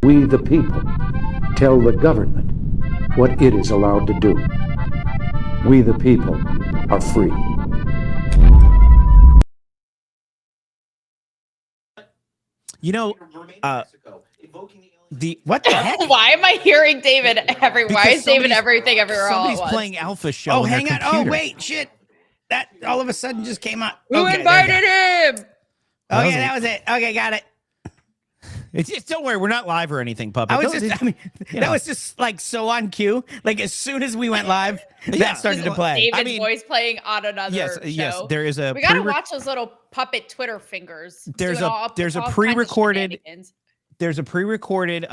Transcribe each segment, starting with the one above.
We, the people, tell the government what it is allowed to do. We, the people, are free. You know, what the heck? Why am I hearing David everywhere? Why is David everything everywhere all at Somebody's once? playing Alpha Show. Oh, on their hang on. computer. Oh, wait, shit. That all of a sudden just came out. Who Okay, invited him? Oh, yeah, that was it. Okay, got it. It's don't worry, we're not live or anything, puppet. That was just like so on cue. Like as soon as we went live, that started to play. David's voice playing on another show. Yes, there is a. We gotta watch those little puppet Twitter fingers. There's a pre-recorded. There's a pre-recorded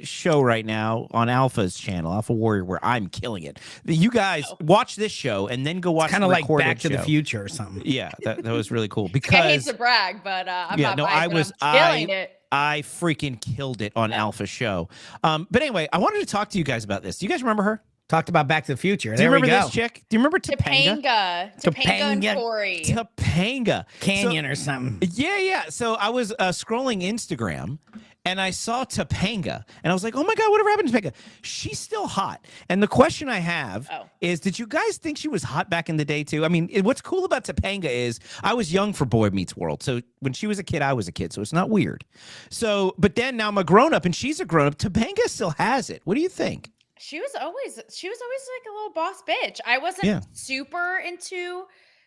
show right now on Alpha's channel, Alpha Warrior, where I'm killing it. You guys watch this show and then go watch kind the of like recorded Back to the show. Future or something. Yeah, that was really cool because I hate to brag, but I'm not biased, I'm killing it. I freaking killed it on Alpha Show. But anyway, I wanted to talk to you guys about this. Do you guys remember her? Talked about Back to the Future. Do you remember this chick? Do you remember Topanga? Topanga and Tori. Topanga. Canyon or something. Yeah. So I was scrolling Instagram and I saw Topanga and I was like, oh my God, whatever happened to Topanga? She's still hot. And the question I have is, did you guys think she was hot back in the day too? I mean, what's cool about Topanga is I was young for Boy Meets World. So when she was a kid, I was a kid. So it's not weird. So, but then now I'm a grown up and she's a grown up. Topanga still has it. What do you think? She was always like a little boss bitch. I wasn't super into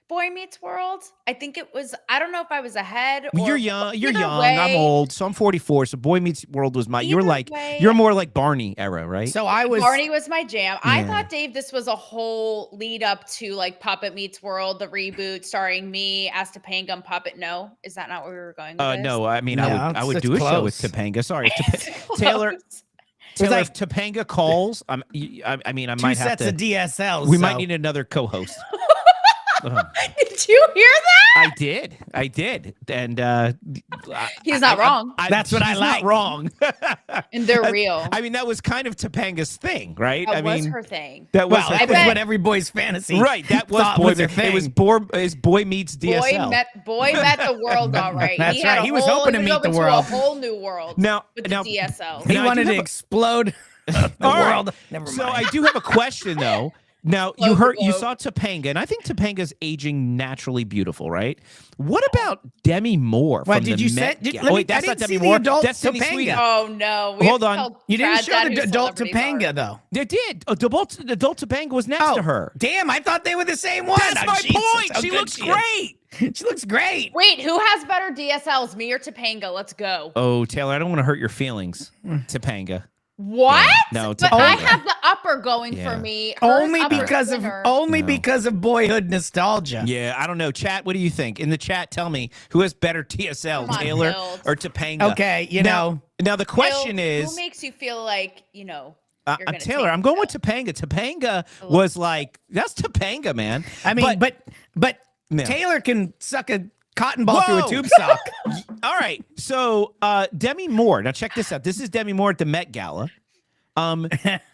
Boy Meets World. I think it was, I don't know if I was ahead. You're young. I'm old. So I'm 44. So Boy Meets World was you're more like Barney era, right? So Barney was my jam. Yeah. I thought, Dave, this was a whole lead up to like Puppet Meets World, the reboot starring me as Topanga and Puppet. No, is that not where we were going with this? No, I mean, I would do a show with Topanga. Sorry, Taylor, if Topanga calls, I mean, I might have to. Two sets of DSLs. We might need another co-host. Did you hear that? I did. And he's not wrong. That's what I like. Not wrong. And they're real. I mean, that was kind of Topanga's thing, right? That was her thing. That was what every boy's fantasy. Right. That was their thing. It was Boy Meets DSL. Boy met the world, all right. That's right. He was hoping to meet the world. A whole new world. Now with the DSL. He wanted to explode the world. Never mind. So I do have a question though. Now, you saw Topanga, and I think Topanga's aging naturally beautiful, right? What about Demi Moore from the Met Gala? Wait, that's not Demi Moore. That's Topanga. Oh, no. Hold on. You didn't show the adult Topanga, though. They did. Adult Topanga was next to her. Damn, I thought they were the same one. That's my point. She looks great. She looks great. Wait, who has better DSLs, me or Topanga? Let's go. Oh, Taylor, I don't want to hurt your feelings. Topanga. What? Yeah, no, but I have the upper going for me. Only because of boyhood nostalgia. Yeah, I don't know. Chat, what do you think? In the chat, tell me who has better TSL, Taylor or Topanga? Okay, Now the question is, who makes you feel like Taylor? I'm going with Topanga. Topanga was like, that's Topanga, man. I mean, but Taylor can suck a cotton ball through a tube sock. All right. So Demi Moore. Now check this out. This is Demi Moore at the Met Gala.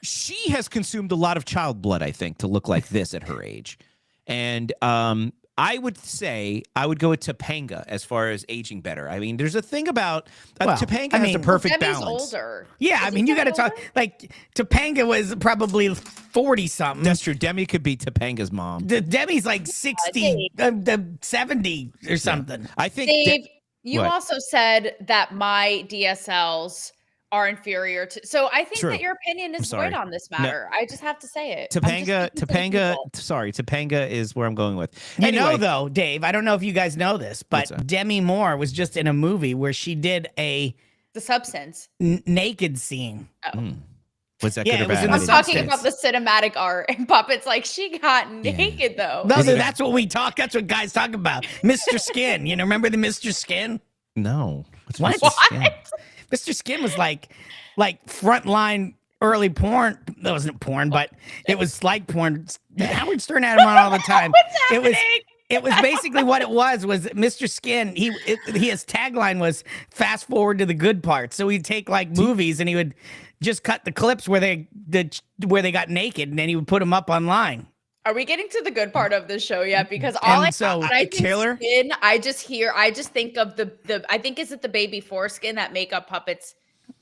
She has consumed a lot of child blood, I think, to look like this at her age. And I would say I would go with Topanga as far as aging better. I mean, there's a thing about Topanga has the perfect Demi's balance. Older. Yeah, I mean, you got to talk like Topanga was probably 40 something. That's true. Demi could be Topanga's mom. Demi's like 60, 70 or something. Yeah. I think Dave, you also said that my DSLs are inferior to. So I think that your opinion is right on this matter. No. I just have to say it. Topanga, Topanga is where I'm going with. You know, though, Dave, I don't know if you guys know this, but Demi Moore was just in a movie where she did The Substance naked scene. Oh. Was that good or bad? I'm talking about the cinematic art, and Puppet's like, she got naked though. No, that's what we talk. That's what guys talk about. Mr. Skin. You know, remember the Mr. Skin? No. What? Mr. Skin was like frontline early porn. That wasn't porn, but it was like porn. Howard Stern had him on all the time. It was basically what it was Mr. Skin. His tagline was fast forward to the good parts. So he'd take like movies and he would just cut the clips where they got naked, and then he would put them up online. Are we getting to the good part of this show yet? Because I think Skin, I just think of the I think is it the baby foreskin that make up Puppet's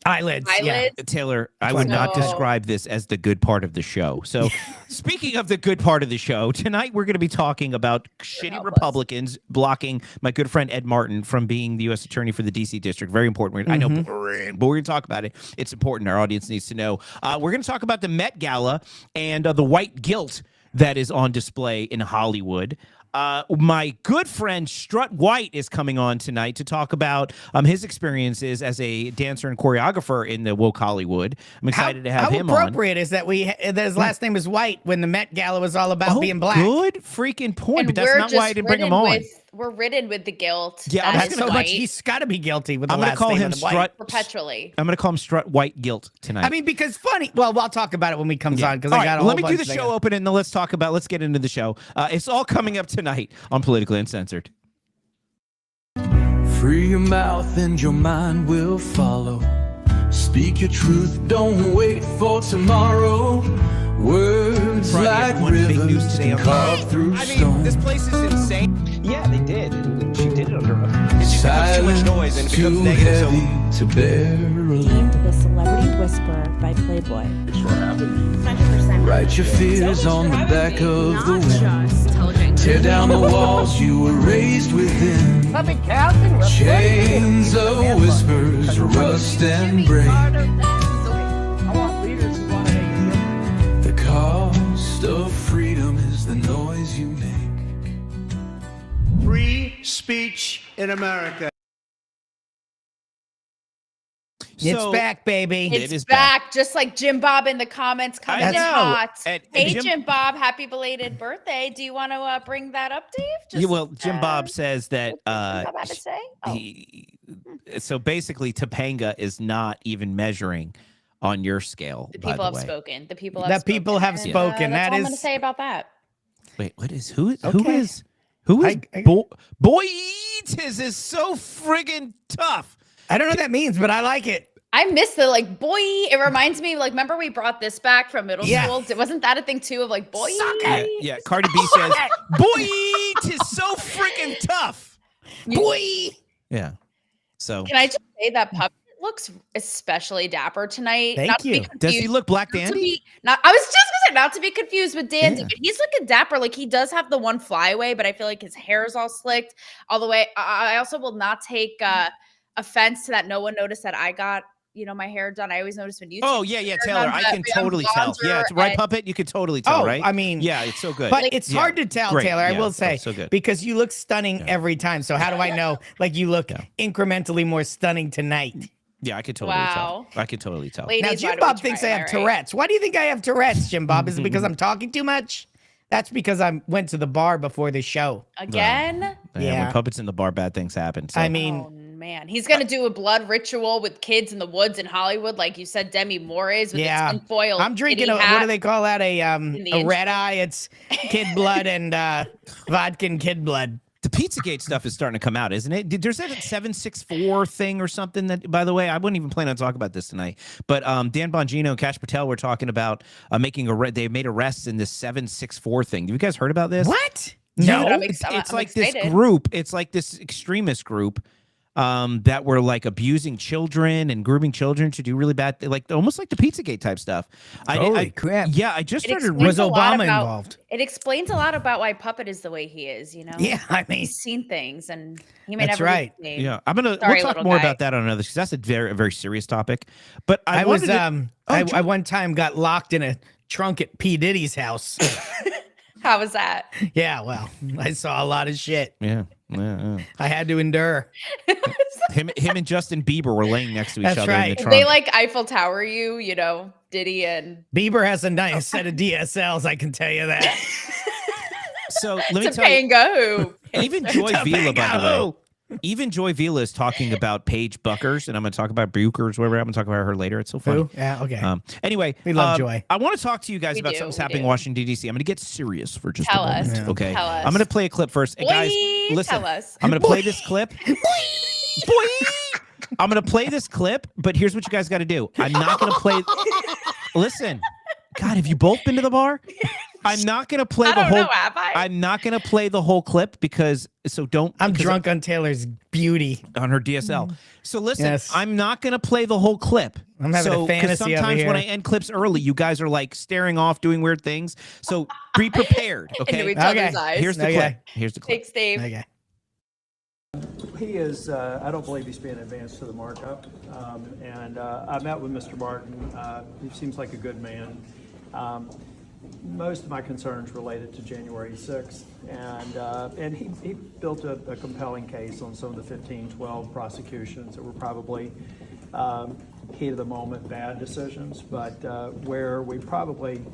Eyelids. Yeah. Eyelids? Taylor, I would not No. describe this as the good part of the show. So, speaking of the good part of the show, tonight we're going to be talking about shitty help us. Republicans blocking my good friend Ed Martin from being the U.S. Attorney for the D.C. District. Very important. I know, but we're going to talk about it. It's important. Our audience needs to know. We're going to talk about the Met Gala and the white guilt that is on display in Hollywood. My good friend Strut White is coming on tonight to talk about his experiences as a dancer and choreographer in the woke Hollywood. I'm excited to have him on. How appropriate is that that his last name is White when the Met Gala was all about being black? Good freaking point, And but that's not why I didn't bring him on. We're ridden with the guilt. Yeah, I'm that just is So gonna much. white He's got to be guilty with the I'm going to last call name him of the White. Strut. perpetually. I'm going to call him Strut White Guilt tonight. I mean, because funny. Well, I'll talk about it when we comes on because All I got right, a whole let me do bunch the to show go. open and then let's get into the show. It's all coming up tonight on Politically Uncensored. Free your mouth and your mind will follow. Speak your truth, don't wait for tomorrow. Words Friday, like everyone, big news rivers today can on carve through stone. place is insane. Yeah, they did. And she did it under oath. It just becomes too much Silence noise and it becomes too negative. So heavy to bear alone. Deemed the Celebrity Whisperer by Playboy. 100%. Write your fears on the back of the wind. Just television. Tear down the walls you were raised within. Chains of whispers, rust and break. The cost of freedom is the noise you make. Free speech in America. It's So- back, baby. It It's is back, just like Jim Bob in the comments coming in know. hot. And Hey, Jim- Jim Bob, happy belated birthday. Do you want to bring that up, Dave? Yeah, well, Jim Bob said says that Bob had to say? Oh. so basically Topanga is not even measuring on your scale. The by people the have way. spoken. The people The have spoken. people have And, spoken. That's That all I'm is- going to say about that. Wait, what is who Okay. is I- Boy Eats is so friggin' tough. I don't know what that means, but I like it. I miss the like boy. It reminds me like remember we brought this back from middle Yeah. school. Wasn't that a thing too of like boy? Yeah, Cardi B says Boy Eats is so friggin' tough. Boy. Yeah. So Can I just say that Puppet looks especially dapper tonight? Thank Not to be you. does confused- he look Black not to Dandy? be- not- I was just gonna say not to be confused with Dandy, Yeah. but he's looking dapper. Like he does have the one flyaway, but I feel like his hair is all slicked all the way. I also will not take offense to that. No one noticed that I got my hair done. I always notice when you. Oh yeah, take your Taylor. hair done, I but can we have totally tell. Yeah, it's bronzer right, and- Puppet. You can totally tell, Oh, right? I mean, yeah, it's so good. But it's Yeah. hard to tell, Great. Taylor. I Yeah, will say, so good. because you look stunning Yeah. every time. So how do I know? Like you look incrementally more stunning tonight. Yeah, I could totally Wow. tell. I could totally tell. Ladies, Now, why Jim do we Bob try? thinks I Am have right? Tourette's. Why do you think I have Tourette's, Jim Bob? Is it because I'm talking too much? That's because I went to the bar before the show. Again. Yeah. When Puppet's in the bar, bad things happen. So. I mean, Oh man, he's gonna do a blood ritual with kids in the woods in Hollywood, like you said. Demi Moore is with yeah. the tinfoil. I'm drinking kitty what hat. do they call that? A the red eye. It's kid blood and vodka and kid blood. The Pizzagate stuff is starting to come out, isn't it? There's that 764 thing or something that, by the way, I wouldn't even plan on talking about this tonight. But Dan Bongino and Kash Patel were talking about they made arrests in this 764 thing. Have you guys heard about this? What? No, I'm it's I'm like this excited. group. It's like this extremist group that were like abusing children and grooming children to do really bad, like almost like the Pizzagate type stuff. Holy crap. Yeah, I just It started. explains Was a lot Obama about- involved? It explains a lot about why Puppet is the way he is. Yeah, I mean, He's seen things, and he may That's never. be right. the same. Yeah, Sorry, we'll talk little more guy. about that on another, because that's a very serious topic. But I was wanted to- I one time got locked in a trunk at P. Diddy's house. How was that? Yeah, well, I saw a lot of shit. yeah. I had to endure. Him and Justin Bieber were laying next to each That's other in right. the Did trunk. they like Eiffel Tower you, Diddy and Bieber has a nice set of DSLs, I can tell you that. So let me tell you, Topanga. Who? even Joy Vila, by the way, Topanga. even Joy Vila is talking about Paige Buckers, and I'm going to talk about Buchers, whatever. I'm going to talk about her later. It's so funny. Who? Yeah, okay. Anyway, We love Joy. I want to talk to you guys We about do, something's we happening in do. Washington, D.C. I'm going to get serious for just Tell a moment. us. Yeah. Okay. Tell us. I'm going to play a clip first. Hey, guys, Boy, listen. tell us. I'm going to play this clip. Boy! I'm going to play this clip, but here's what you guys got to do. I'm not going to play. Listen. God, have you both been to the bar? I'm not gonna play I the don't whole. know, have I? I'm not gonna play the whole clip because don't. I'm because drunk on Taylor's beauty. on her DSL. So listen, Yes. I'm not gonna play the whole clip. I'm having a 'cause fantasy over sometimes when I here. end clips early, you guys are like staring off, doing weird things. So be prepared. Into Okay. each other's Okay. eyes. Here's the Okay. clip. Here's the clip. Thanks, Dave. Okay. He is, I don't believe he's being advanced to the markup. I met with Mr. Martin. He seems like a good man. Most of my concerns related to January 6th. And he built a compelling case on some of the 15-12 prosecutions that were probably heat of the moment bad decisions. But where we probably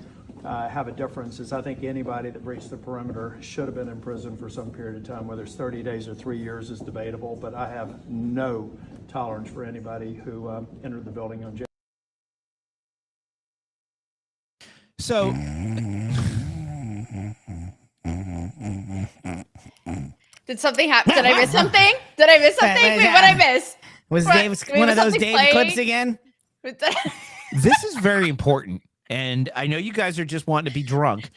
have a difference is I think anybody that breached the perimeter should have been in prison for some period of time, whether it's 30 days or 3 years is debatable, but I have no tolerance for anybody who entered the building on January. So Did something happen? Did I miss something? Did I miss something? Wait, what did I miss? Was What- Dave wait, one was of those something Dave playing? clips again? this is very important, and I know you guys are just wanting to be drunk,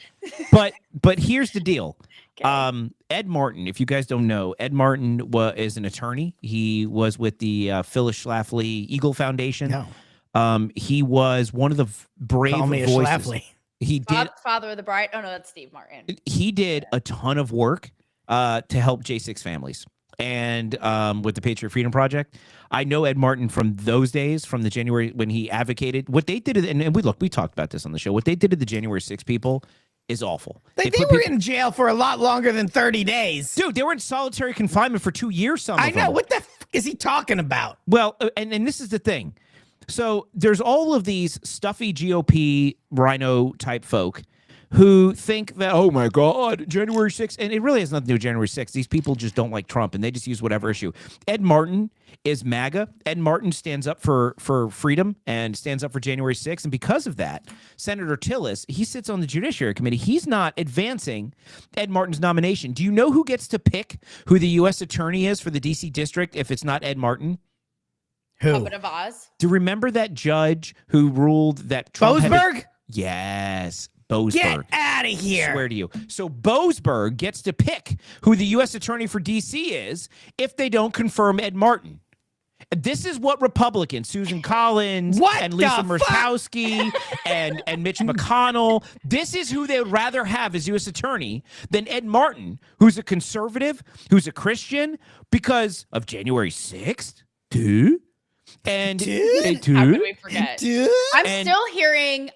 but here's the deal. Ed Martin, if you guys don't know, Ed Martin is an attorney. He was with the Phyllis Schlafly Eagle Foundation. No. He was one of the brave Call me a voices. Schlafly. He did. Father of the Bride. Oh no, that's Steve Martin. He did a ton of work to help J6 families and with the Patriot Freedom Project. I know Ed Martin from those days, from the January when he advocated what they did, and we talked about this on the show. What they did to the January 6 people is awful. They put were people- in jail for a lot longer than 30 days. Dude, they were in solitary confinement for 2 years. Some of I know. them. What the is he talking about? Well, and this is the thing. So there's all of these stuffy GOP rhino type folk who think that, oh my God, January 6th, and it really has nothing to do with January 6th. These people just don't like Trump and they just use whatever issue. Ed Martin is MAGA. Ed Martin stands up for freedom and stands up for January 6th. And because of that, Senator Tillis, he sits on the Judiciary Committee. He's not advancing Ed Martin's nomination. Do you know who gets to pick who the U.S. attorney is for the D.C. district if it's not Ed Martin? Who? Puppet of Oz. Do you remember that judge who ruled that Trump had Boasberg? Yes, Boasberg. Get out of here. Swear to you. So Boasberg gets to pick who the U.S. attorney for D.C. is if they don't confirm Ed Martin. This is what Republicans, Susan Collins and Lisa Murkowski and Mitch McConnell, this is who they would rather have as U.S. attorney than Ed Martin, who's a conservative, who's a Christian, because of January 6th, dude. And How could we forget? I'm still hearing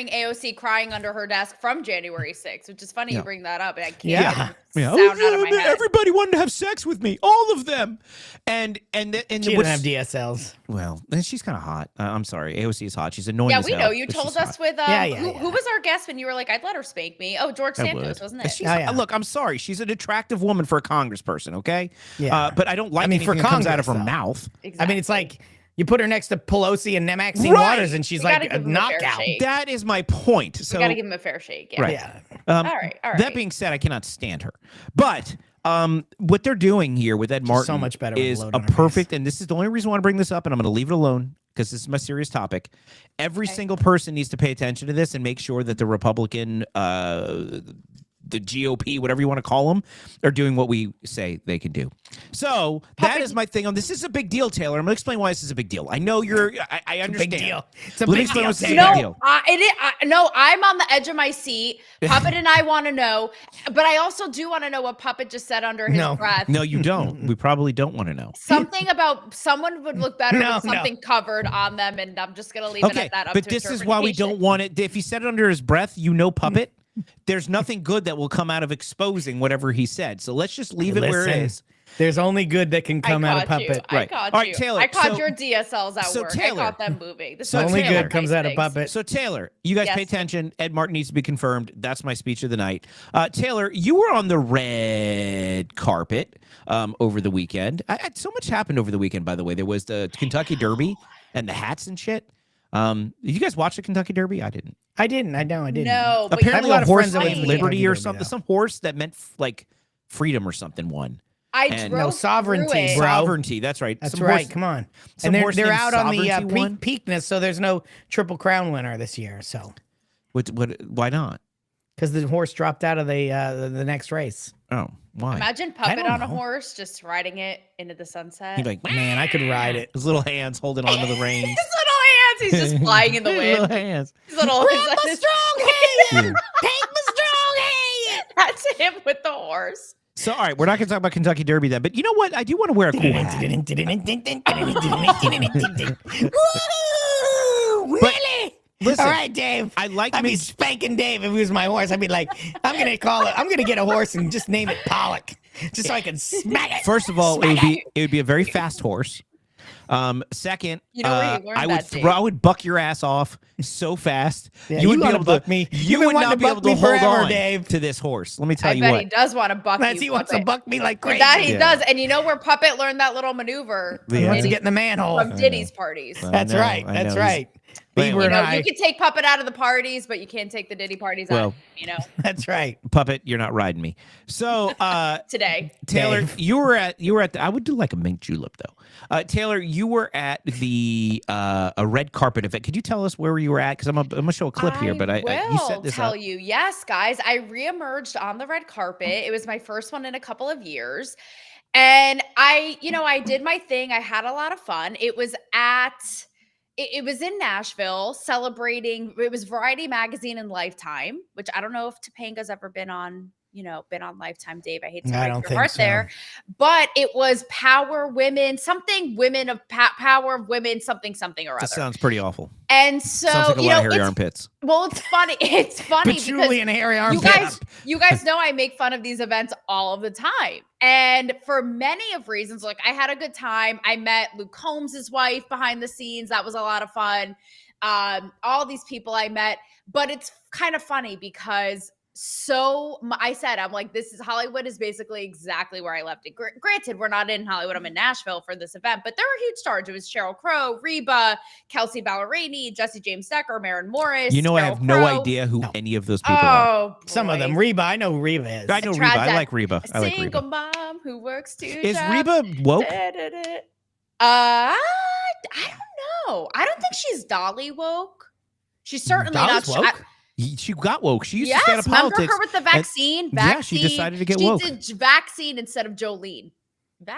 AOC crying under her desk from January 6th, which is funny you bring that up. I can't sound out of my head. Everybody wanted to have sex with me, all of them. And she didn't have DSLs. Well, and she's kind of hot. I'm sorry, AOC is hot. She's annoying. Yeah, as we hell, know. You but told she's us hot. with who was our guest when you were like, I'd let her spank me. Oh, George Santos, wasn't it? She's, Look, I'm sorry. She's an attractive woman for a congressperson, okay? Yeah. But I don't like anything that comes out of her mouth. I mean, it's like you put her next to Pelosi and Maxine Right. Waters, and she's We like gotta a give him a fair knockout. shake. That is my point. So We got to give him a fair shake. Yeah. Right. Yeah. All right. That being said, I cannot stand her. But what they're doing here with Ed Martin so much better with a is load a on her perfect, and this is the only reason I want to bring this up, and I'm going to leave it alone because this is my serious topic. Every single person needs to pay attention to this and make sure that the Republican, the GOP, whatever you want to call them, are doing what we say they can do. So that is my thing on this. This is a big deal, Taylor. I'm going to explain why this is a big deal. I know I understand. Big deal. It's a Let me big explain deal. why this is a Taylor. big deal. No, I'm on the edge of my seat. Puppet and I want to know, but I also do want to know what Puppet just said under his breath. No, you don't. We probably don't want to know. Something about someone would look better No, with something covered on them, and I'm just going to leave it at that. But this is why we don't want it. If he said it under his breath, Puppet, there's nothing good that will come out of exposing whatever he said. So let's just leave it where it is. There's only good that can come out of Puppet. I caught All right, you. Taylor. I caught your DSLs at work. Taylor, I caught them moving. This is Only Taylor good comes out of Puppet. So Taylor, you guys Yes. pay attention. Ed Martin needs to be confirmed. That's my speech of the night. Taylor, you were on the red carpet over the weekend. So much happened over the weekend, by the way. There was the Kentucky Derby and the hats and shit. Did you guys watch the Kentucky Derby? I didn't. I didn't. No, but Apparently I a have a lot of horse friends that like went to the Liberty Kentucky or Derby, something. though. Some horse that meant like freedom or something won. I And- drove No, sovereignty, through it. bro. Sovereignty. That's right. That's Some right. horse- Come on. some And horse they're named out on the Sovereignty won? Preakness, so there's no Triple Crown winner this year. So What? Why not? Because the horse dropped out of the next race. Oh, why? Imagine I Puppet don't on a know. horse just riding it into the sunset. He'd be like, Man, I could ride it. his little hands holding onto the reins. His little hands, he's just flying in the His little wind. hands. His little, Grab my strong hand. Take my strong hand. That's him with the horse. So, all right, we're not going to talk about Kentucky Derby then, but you know what? I do want to wear a cool hat. Woo! Really? Listen, All right, Dave. I like I'd be spanking Dave if he was my horse. I'd be like, I'm gonna get a horse and just name it Pollock, just so I can smack it. First of all, it would be a very fast horse. Second, You know where you learned I would that, Dave? I would buck your ass off so fast. Yeah, you would you be wanna able buck to me. You You've been would wanting not to be able buck to me hold forever, on Dave. to this horse. Let me tell I you bet what. he does want to buck That's you. he wants to Puppet. buck me like crazy. That he Yeah. does. And you know where Puppet learned that little maneuver? He Yeah. wants to get in the manhole. From Diddy's parties. That's I know, right. I That's know. right. But Bieber anyway. and You know, I. you can take Puppet out of the parties, but you can't take the Diddy parties Well, out, you know, That's right. Puppet, you're not riding me. So, today. Taylor, Dave. you were at I would do like a mink julep though. Taylor, you were at the a red carpet event. Could you tell us where you were at? Because I'm gonna show a clip here, but will you set this tell up. you. Yes, guys, I reemerged on the red carpet. It was my first one in a couple of years. And I did my thing. I had a lot of fun. It was in Nashville celebrating, it was Variety Magazine and Lifetime, which I don't know if Topanga's ever been on Lifetime, Dave. I hate to I break don't your think heart so. there. But it was Power Women, something women of Power of Women, something or That other. sounds pretty awful. And so, Sounds like a lot of hairy armpits. well, it's funny. It's funny Patchouli because and hairy you armpits. guys know I make fun of these events all of the time. And for many of reasons, like I had a good time. I met Luke Combs' wife behind the scenes. That was a lot of fun. All these people I met, but it's kind of funny because I'm like, this is Hollywood is basically exactly where I left it. Granted, we're not in Hollywood. I'm in Nashville for this event, but there were huge stars. It was Sheryl Crow, Reba, Kelsey Ballerini, Jesse James Decker, Maren Morris. You know, I Sheryl have no Crow. idea who any of those people are. Oh, Some of them. boy. Reba. I know who Reba is. I know Reba. Tried I that. like Reba. I like Single Reba. mom who works two Is jobs. Reba woke? I don't know. I don't think she's Dolly woke. She's certainly Dolly's not. woke? She got woke. She used Yes, to stay out of remember politics. her with the and- vaccine? yeah, she decided to get she woke. did vaccine instead of Jolene.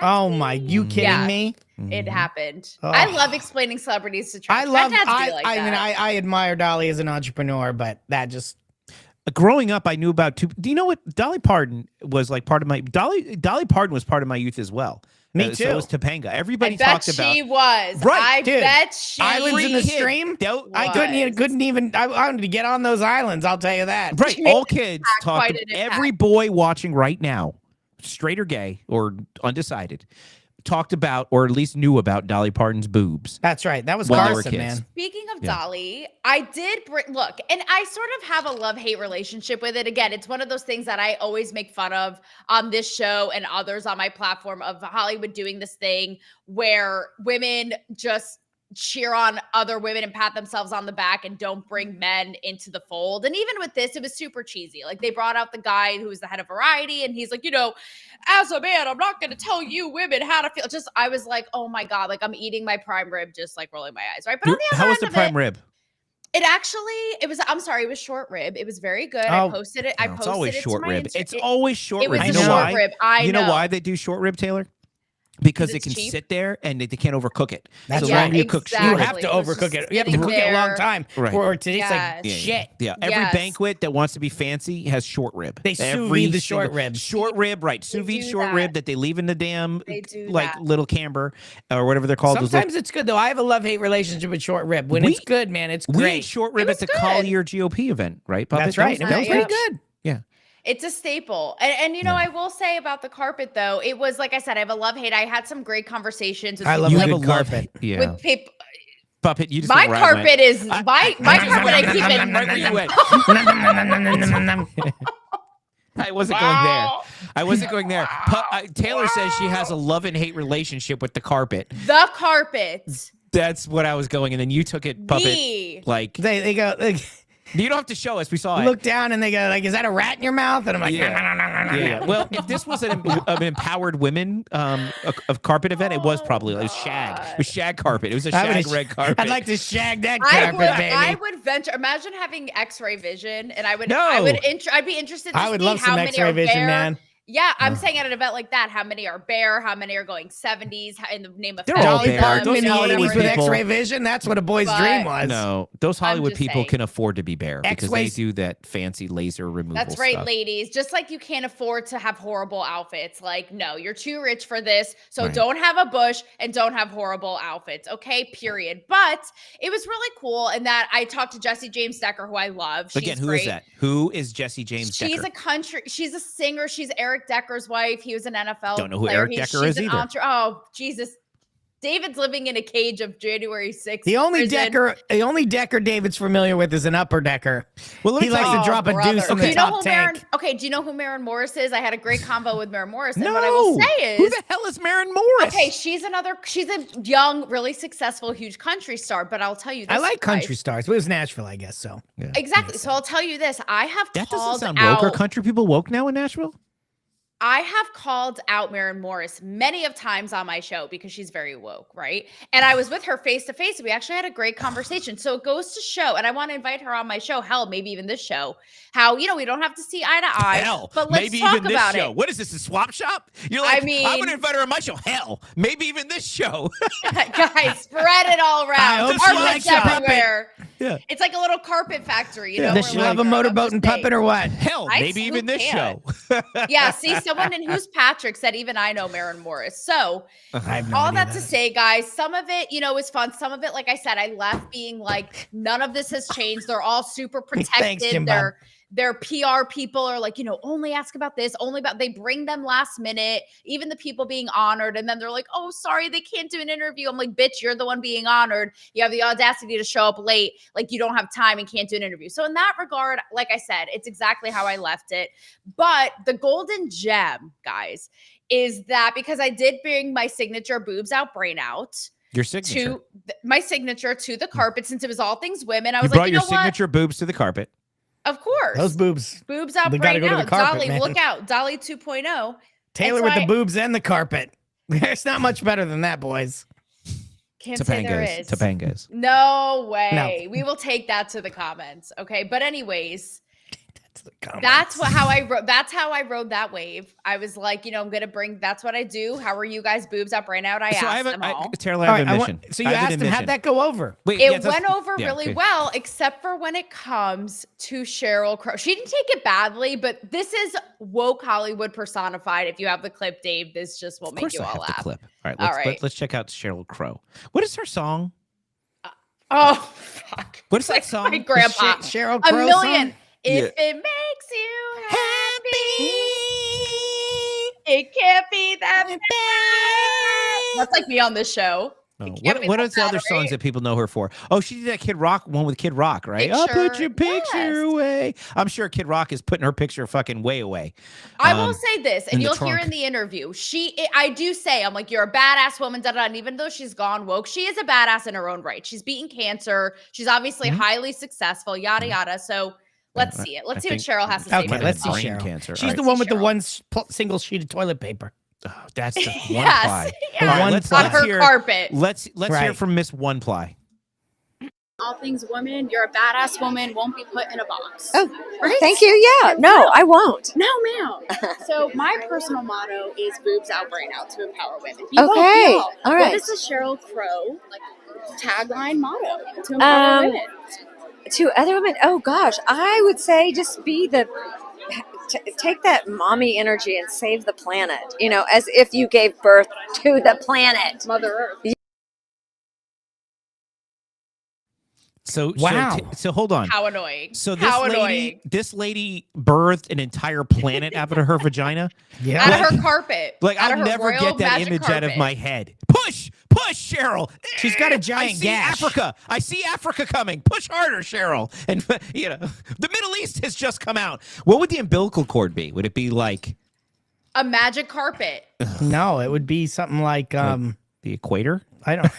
Oh my! You kidding Yeah. me? It happened. Oh. I love explaining celebrities to try. I love. Had to be I like mean, that. I admire Dolly as an entrepreneur, but that just Growing up, I knew about two. Do you know what Dolly Parton was like? Part of my Dolly Parton was part of my youth as well. Me So too. was Topanga. I Everybody bet talked about. she was. Right, I dude. bet she. Islands in the kid. Stream. Don't- I couldn't even. I wanted to get on those islands. I'll tell you that. Right, all kids quite talked. an impact. Every boy watching right now, straight or gay or undecided, talked about or at least knew about Dolly Parton's boobs. That's right. That was When they were Carson, kids. man. Speaking of Yeah. Dolly, I did look, and I sort of have a love-hate relationship with it. Again, it's one of those things that I always make fun of on this show and others on my platform of Hollywood doing this thing where women just cheer on other women and pat themselves on the back and don't bring men into the fold. And even with this, it was super cheesy. Like they brought out the guy who was the head of Variety and he's like, as a man, I'm not going to tell you women how to feel. Just, I was like, oh my God, like I'm eating my prime rib, just like rolling my eyes. Right. But on the other How was end the of prime it, rib? it was short rib. It was very good. Oh. I posted it. I No, posted it's always it short to my rib. Insta- It's always short it was rib. I a You know know. short why? rib. I You know know why they do short rib, Taylor? Because Because it it's can cheap? sit there and they can't overcook it. That's so right. long you cook exactly. You short have rib. to It was overcook just it. You have to sitting cook it a long there. time, Right. or it tastes Yes. like shit. Yeah, every Yes. banquet that wants to be fancy has short rib. They sous Every vide the single- short ribs. Short rib, right? Sous vide do short that. rib that they leave in the damn They do like that. little camber or whatever they're called. those Sometimes it's good though. I have a love-hate relationship with short rib. When We- it's good, man, it's little, we great. ate short rib It at the was good. Collier GOP event, right? Puppet? That's right. That It was, was that was pretty yeah. good. Yeah. It's a staple. And you know, I will say about the carpet though, it was like I said, I have a love-hate. I had some great conversations with I people love You a have a good love. carpet. Yeah. with people. Puppet, you just My went where I went. carpet is my carpet. I keep it. Right where you went. I wasn't going there. I wasn't going there. Taylor says she has a love and hate relationship with the carpet. The carpet. That's what I was going, and then you took it, Puppet. Me. Like They go. You don't have to show us. We saw it. Look down and they go like, "Is that a rat in your mouth?" And I'm like, Yeah. "No, no, no, no, no, Yeah. no." Well, if this was an empowered women of carpet event, it was probably it was shag. It was shag carpet. It was a shag red carpet. I'd like to shag that I carpet, would, baby. I would venture. Imagine having X-ray vision, and I would. No. I'd be interested. To I would see love how some many X-ray are vision, bare. man. Yeah, I'm saying at an event like that, how many are bare? How many are going 70s in the name of They're all Dolly bare. Parton Those in the Hollywood 80s with people- X-ray vision. That's what a boy's But- dream was. No, those Hollywood just people saying. can afford to be bare because they X-rays- do that fancy laser removal That's right, stuff. ladies. Just like you can't afford to have horrible outfits. Like, no, you're too rich for this. So Right. don't have a bush and don't have horrible outfits. Okay, period. But it was really cool in that I talked to Jessie James Decker, who I love. She's Again, who great. is that? Who is Jessie James She's Decker? she's a singer. She's Eric Decker's wife. He was an NFL Don't know who player. Eric Decker she's is an either. Oh, Jesus. David's living in a cage of January 6th. The only prison. Decker David's familiar with is an upper decker. Well, let me He likes tell to drop a brother. deuce in Do the you know top who Maren? tank. Okay, do you know who Maren Morris is? I had a great convo with Maren Morris. And No. what I will say Who is, the hell is Maren Morris? okay, she's a young, really successful, huge country star. But I'll tell you this. I like guys. country stars. But it was Nashville, I guess. So Exactly. So I'll tell you this. I have That doesn't called sound woke. Are out. country people woke now in Nashville? I have called out Maren Morris many of times on my show because she's very woke, right? And I was with her face to face. We actually had a great conversation. So it goes to show, and I want to invite her on my show, hell, maybe even this show, how, we don't have to see eye to eye. Hell, but let's maybe talk even this about show. it. What is this, a swap shop? You're like, I mean- I'm going to invite her on my show. Hell, maybe even this show. Guys, spread it all I around. hope she Carpets likes your puppet. everywhere. Yeah. It's like a little carpet factory, you know? does where she like- love a I'm motorboat just and saying. puppet or what? Hell, I maybe even so this can. show. Yeah, see, someone in Who's Patrick said even I know Maren Morris. So I have no all idea that to say, guys, some of it, is fun. Some of it, like I said, I left being like, none of this has changed. They're all super protected. Thanks, Jim Bob. Their PR people are like, only ask about this, they bring them last minute, even the people being honored. And then they're like, oh, sorry, they can't do an interview. I'm like, bitch, you're the one being honored. You have the audacity to show up late. Like you don't have time and can't do an interview. So in that regard, like I said, it's exactly how I left it. But the golden gem, guys, is that because I did bring my signature boobs out, brain out. Your signature. My signature to the carpet, since it was all things women. I You was brought like, you your know what? signature boobs to the carpet. Of course. Those boobs. Boobs out They gotta right go to now. the carpet, Dolly, man. look out. Dolly 2.0. Taylor And with so the boobs and the carpet. It's not much better than that, boys. Can't say there Topangas. is. Topangas. No way. We will take that to the comments. Okay. But anyways, that's how I wrote. That's how I rode that wave. I was like, I'm gonna bring. That's what I do. How are you guys boobs up right now? I So I asked have them all. Taylor, All I have right, a mission. so you I have an asked him, how'd admission. that go over? Wait, It yeah, that's- went over yeah, really okay. well, except for when it comes to Sheryl Crow. She didn't take it badly, but this is woke Hollywood personified. If you have the clip, Dave, this just will Of make course you I all have laugh. the clip. All right, All let's, right. let's check out Sheryl Crow. What is her song? Oh, fuck. What is that Like song? my grandpa. Sheryl A Crow million. song? If it makes you happy, it can't be that bad. That's like me on this show. Oh, It can't be what that are the other bad, songs right? that people know her for? Oh, she did that Kid Rock one with Kid Rock, right? I'll put your picture yes. away. I'm sure Kid Rock is putting her picture fucking way away. I will say this, in and the you'll hear trunk. in the interview. I do say, I'm like, you're a badass woman, da da. And even though she's gone woke, she is a badass in her own right. She's beaten cancer. She's obviously highly successful, yada yada. So let's see it. Let's see what Cheryl has to say. Okay, about let's this see song. brain Cheryl. cancer. She's All the right. one with the Cheryl. one single sheet of toilet paper. Oh, that's the one Yes, ply. yes. All right, One let's, ply. On let's her hear. carpet. Let's hear Right. from Miss One Ply. All things woman, you're a badass woman, won't be put in a box. Oh, right? thank you. Yeah, no, I won't. No, ma'am. So my personal motto is boobs out, brain out to empower women. You Okay, both know. all right. What is the Sheryl Crow tagline motto to empower women? To other women, oh gosh, I would say just be take that mommy energy and save the planet. As if you gave birth to the planet. Mother Earth. So Wow. So hold on. How annoying. So How annoying. this lady birthed an entire planet out of her vagina. Yeah. Out of her carpet. Like Out I'll of her never royal get that magic image out of carpet. my head. Push, Cheryl. She's got a I giant see gash. Africa. I see Africa coming. Push harder, Cheryl. And the Middle East has just come out. What would the umbilical cord be? Would it be like A magic carpet. No, it would be something like the equator? I don't.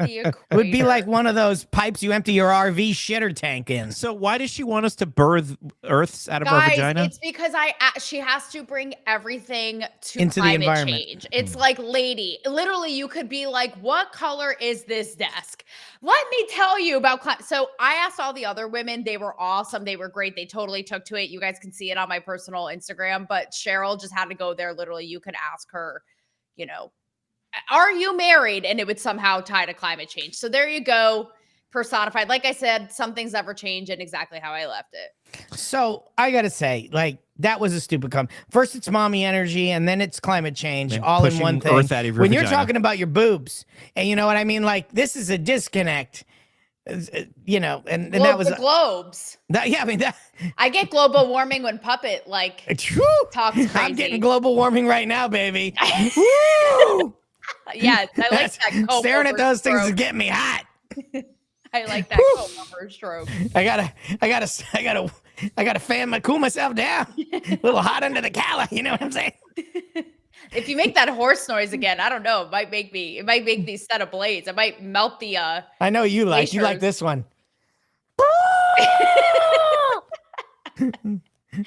It would be like one of those pipes you empty your RV shitter tank in. So why does she want us to birth Earths out of Guys, our vagina? it's because she has to bring everything to into the climate environment. change. It's like, lady, literally, you could be like, "What color is this desk?" Let me tell you about climate. So I asked all the other women; they were awesome. They were great. They totally took to it. You guys can see it on my personal Instagram. But Cheryl just had to go there. Literally, you could ask her, you know, are you married? And it would somehow tie to climate change. So there you go, personified. Like I said, some things never change and exactly how I left it. So I got to say, like, that was a stupid comment. First, it's mommy energy, and then it's climate change, And all in pushing one thing. Earth out of your When you're vagina. talking about your boobs, and you know what I mean? Like, this is a disconnect, you know, and that was the globes. That, yeah, I mean, that. I get global warming when Puppet, like, talks crazy. I'm getting global warming right now, baby. Woo! Yeah, I like that. Staring at those things is getting me hot. I like that comb-over stroke. I gotta cool myself down. A little hot under the collar, you know what I'm saying? If you make that horse noise again, I don't know. It might make me set of blades. It might melt the I know you like glaciers. this one.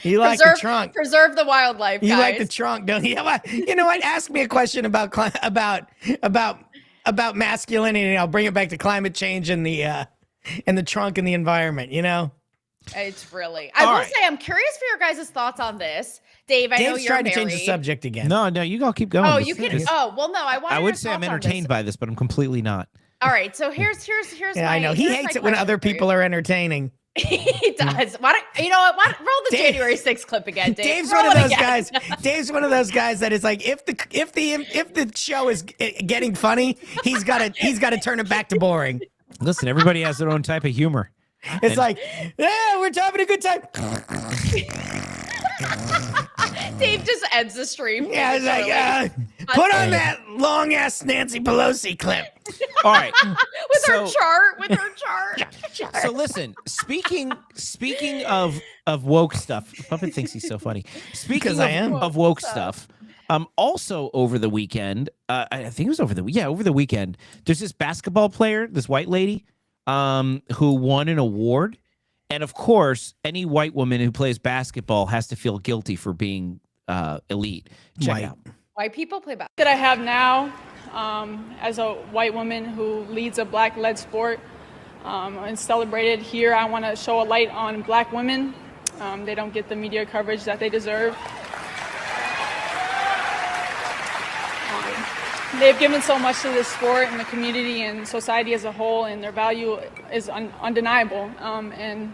You like the trunk. Preserve the wildlife, guys. You like the trunk, don't you? You know what? Ask me a question about masculinity, and I'll bring it back to climate change and the trunk and the environment. You know, it's really. I will say, I'm curious for your guys' thoughts on this, Dave. I know Dave's you're trying married. to change the subject again. No, you all keep going. Oh, you can. Oh, well, no. I would say I'm entertained by this, but I'm completely not. All right, so here's. Yeah, I know he hates it when other people are entertaining. He does. Why don't you know what? Roll the January 6th clip again, Dave. Dave's Roll one of it those again. guys. Dave's one of those guys that is like, if the show is getting funny, he's got to turn it back to boring. Listen, everybody has their own type of humor. It's like, yeah, we're having a good time. Dave just ends the stream. Yeah, it's like, put on that long ass Nancy Pelosi clip. All right, with her chart. So listen, speaking of woke stuff, Puppet thinks he's so funny. Speaking of woke stuff, also over the weekend, I think it was over the weekend. There's this basketball player, this white lady, who won an award, and of course, any white woman who plays basketball has to feel guilty for being elite. Check it out. White people play basketball. That I have now, as a white woman who leads a black-led sport and celebrated here, I want to show a light on black women. They don't get the media coverage that they deserve. They've given so much to this sport and the community and society as a whole, and their value is undeniable. And in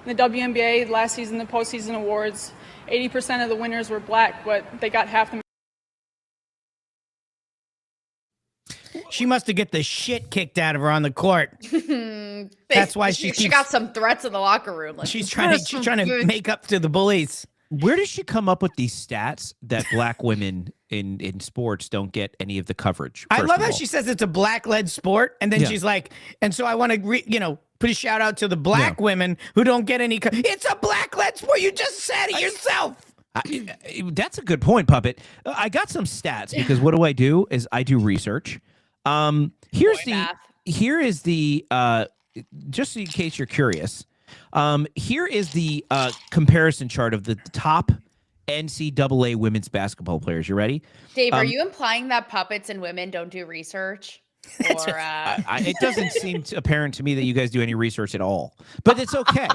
the WNBA last season, the postseason awards, 80% of the winners were black, but they got half the. She must have get the shit kicked out of her on the court. That's why she got some threats in the locker room. Like, she's trying to make up to the bullies. Where does she come up with these stats that black women in sports don't get any of the coverage? I love how she says it's a black-led sport, and then she's like, and so I want to, put a shout out to the black women who don't get any. It's a black-led sport. You just said it yourself. That's a good point, Puppet. I got some stats because what do? Is I do research. Here is the just in case you're curious. Here is the comparison chart of the top NCAA women's basketball players. You ready? Dave, are you implying that puppets and women don't do research? Or, it doesn't seem apparent to me that you guys do any research at all, but it's okay.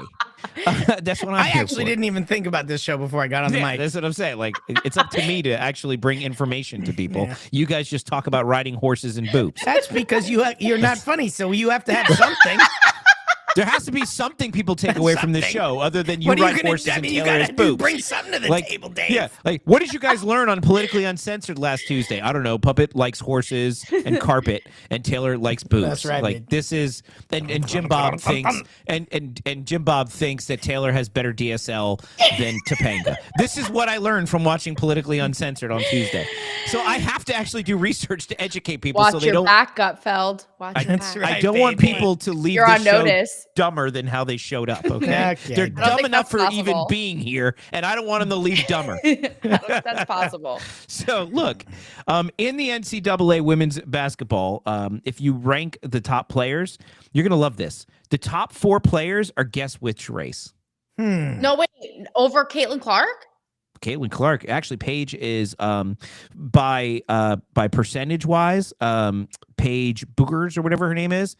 That's what I actually didn't even think about this show before I got on the mic. That's what I'm saying. Like, it's up to me to actually bring information to people. Yeah. You guys just talk about riding horses and boobs. That's because you're not funny, so you have to have something. There has to be something people take away from this show other than you ride horses and Taylor has boobs. Bring something to the table, Dave. Yeah, like, what did you guys learn on Politically Uncensored last Tuesday? I don't know. Puppet likes horses and carpet, and Taylor likes boobs. That's right. Like, this is, and Jim Bob thinks, and Jim Bob thinks that Taylor has better DSL than Topanga. This is what I learned from watching Politically Uncensored on Tuesday. So I have to actually do research to educate people. Watch so they your don't back, Gutfeld. Watch your back. I don't want people to leave. You're this on show notice. dumber than how they showed up. Okay, Okay. they're I don't dumb think enough that's for even possible. being here, and I don't want them to leave dumber. That's possible. So look, in the NCAA women's basketball, if you rank the top players, you're gonna love this. The top 4 players are guess which race? No, wait, over Caitlin Clark? Caitlin Clark. Actually, Paige is by percentage wise, Paige Boogers or whatever her name is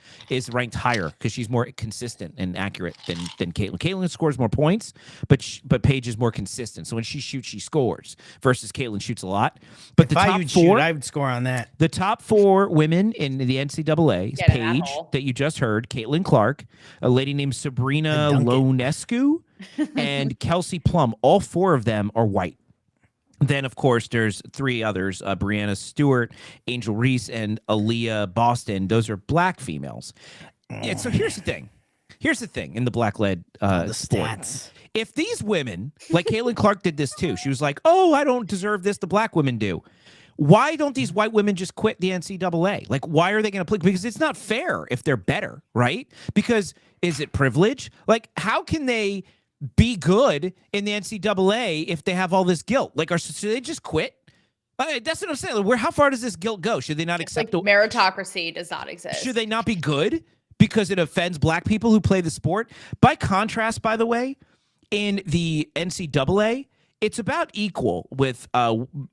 ranked higher because she's more consistent and accurate than Caitlin. Caitlin scores more points, but Paige is more consistent. So when she shoots, she scores versus Caitlin shoots a lot. But the top 4, I would score on that. the top 4 women in the NCAA is Get in that Paige hole. that you just heard, Caitlin Clark, a lady named Sabrina Dunk it. Lonescu, and Kelsey Plum. All 4 of them are white. Then, of course, there's 3 others, Brianna Stewart, Angel Reese, and Aaliyah Boston. Those are black females. And so here's the thing. Here's the thing in the black-led The sport. stats. If these women, like Caitlin Clark did this too, she was like, oh, I don't deserve this, the black women do. Why don't these white women just quit the NCAA? Like, why are they going to play? Because it's not fair if they're better, right? Because is it privilege? Like, how can they be good in the NCAA if they have all this guilt? Like, should they just quit? That's what I'm saying. How far does this guilt go? Should they not accept Like, meritocracy does not exist. Should they not be good because it offends black people who play the sport? By contrast, by the way, in the NCAA, it's about equal with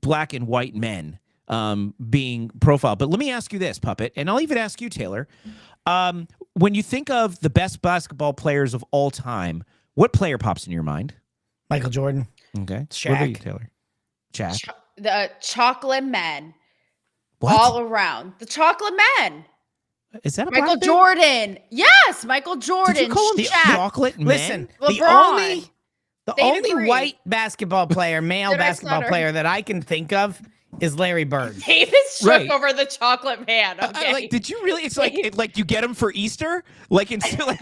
black and white men being profiled. But let me ask you this, Puppet, and I'll even ask you, Taylor. When you think of the best basketball players of all time, what player pops in your mind? Michael Jordan. Okay. Shaq. What about you, Taylor? Shaq. The chocolate men. What? All around. The chocolate men. Is that a Michael black thing? Jordan. Yes, Michael Jordan. Did you call him Shaq. chocolate men? Listen, LeBron. the David only Green. white basketball player, male Did I basketball stutter? player that I can think of is Larry Bird. David shook Right. over the chocolate man. Okay. Like, did you really? It's like you get them for Easter. Like, instead, like,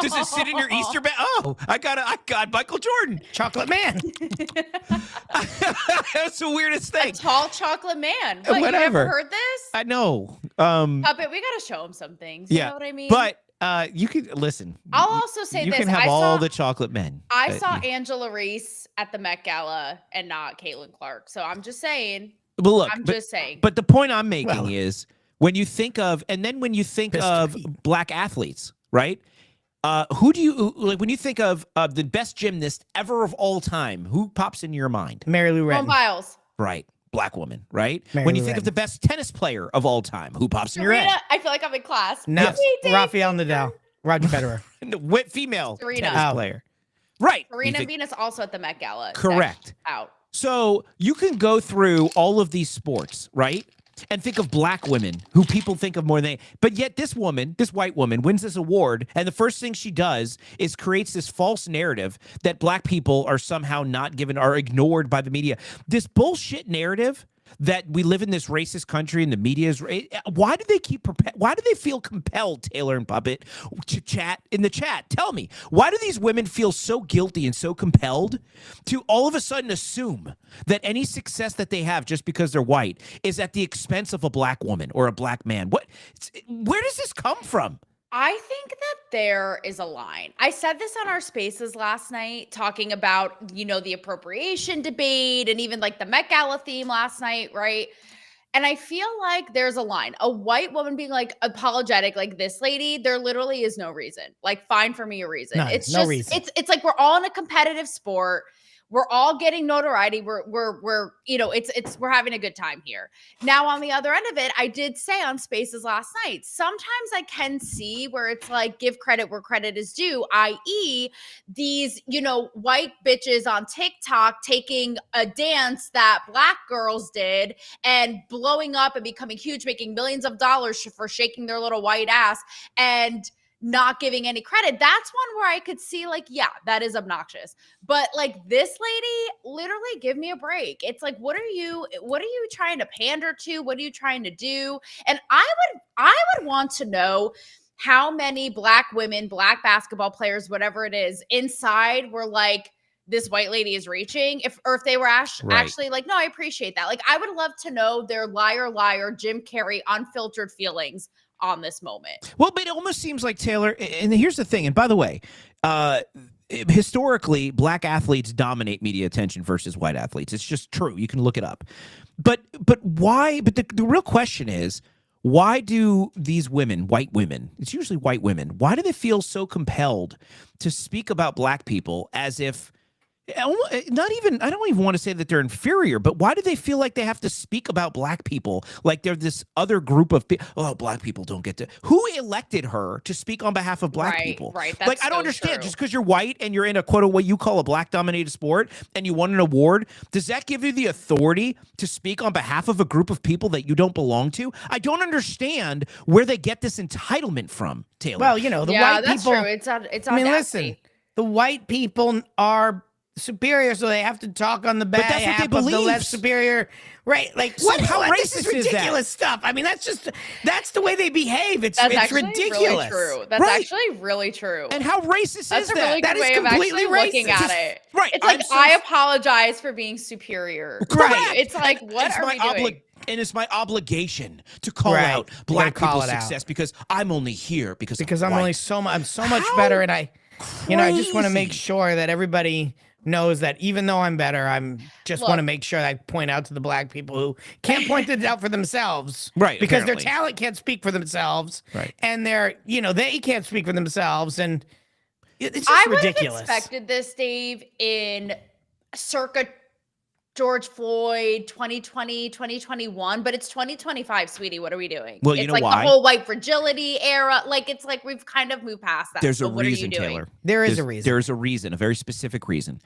does it sit in your Easter bag? Oh, I got Michael Jordan, Chocolate man. That's the weirdest a thing. tall chocolate man. What, Whatever. You never heard this? I know. Puppet, we gotta show him some things. You know what I mean? But you can listen. I'll also say you this. can have I all saw, the chocolate men. I saw Angela Reese at the Met Gala and not Caitlin Clark. So I'm just saying. But look, I'm just saying. But the point I'm making Well. is when you think of, and then when you think of black athletes, right? Who do you like when you think of the best gymnast ever of all time? Who pops into your mind? Mary Lou Simone Retton. Biles. Right, black woman, right? Mary when you Lou think of Retton. the best tennis player of all time, who pops in your Serena, head? I feel like I'm in class. No, Ding. Rafael Nadal. Roger Federer. What female Serena. tennis Oh. player? Right. You Serena think- Venus also at the Met Gala. Correct. Out. So you can go through all of these sports, right? And think of black women who people think of more than but yet this woman, this white woman, wins this award, and the first thing she does is creates this false narrative that black people are somehow not given, are ignored by the media. This bullshit narrative that we live in this racist country and the media is. Why do they why do they feel compelled, Taylor and Puppet, to chat in the chat? Tell me, why do these women feel so guilty and so compelled to all of a sudden assume that any success that they have just because they're white is at the expense of a black woman or a black man? Where does this come from? I think that there is a line. I said this on our spaces last night, talking about, the appropriation debate and even like the Met Gala theme last night, right? And I feel like there's a line. A white woman being like apologetic, like this lady, there literally is no reason. Like, find for me a reason. None, It's no just, reason. it's like we're all in a competitive sport. We're all getting notoriety. We're having a good time here. Now, on the other end of it, I did say on Spaces last night, sometimes I can see where it's like, give credit where credit is due, i.e. these, white bitches on TikTok taking a dance that black girls did and blowing up and becoming huge, making millions of dollars for shaking their little white ass and not giving any credit. That's one where I could see like, yeah, that is obnoxious. But like this lady, literally give me a break. It's like, what are you trying to pander to? What are you trying to do? And I would want to know how many black women, black basketball players, whatever it is, inside were like, this white lady is reaching, if they were actually like, no, I appreciate that. Like, I would love to know their liar, Jim Carrey, unfiltered feelings on this moment. Well, but it almost seems like, Taylor, and here's the thing, and by the way, historically, black athletes dominate media attention versus white athletes. It's just true. You can look it up. But why? But the real question is, why do these women, white women, it's usually white women, why do they feel so compelled to speak about black people as if, not even, I don't even want to say that they're inferior, but why do they feel like they have to speak about black people like they're this other group of people? Oh, black people don't get to. Who elected her to speak on behalf of black people? Right. Like, I don't understand. Just because you're white and you're in a quote, what you call a black dominated sport, and you won an award, does that give you the authority to speak on behalf of a group of people that you don't belong to? I don't understand where they get this entitlement from, Taylor. Well, you know, the white that's people. True. It's I mean, listen, the white people are superior, so they have to talk on the behalf of the less superior, right? Like, what? How racist this is ridiculous stuff. I mean, that's the way they behave. It's ridiculous. Really true. That's actually really true. And how racist is that? That's a really good way of actually looking at it. Right. It's like, I apologize for being superior. Right. It's like, what are we doing? And it's my obligation to call out black people's success because I'm only here because I'm only I'm so much better, and I just want to make sure that everybody knows that even though I'm better, want to make sure that I point out to the black people who can't point it out for themselves, right? Because their talent can't speak for themselves, right? And they can't speak for themselves, and it's just ridiculous. I would have expected this, Dave, in circa George Floyd, 2020, 2021, but it's 2025, sweetie. What are we doing? Well, it's like the whole white fragility era. Like, it's like we've kind of moved past that. There's a reason, Taylor. There's a reason. There's a reason, a very specific reason.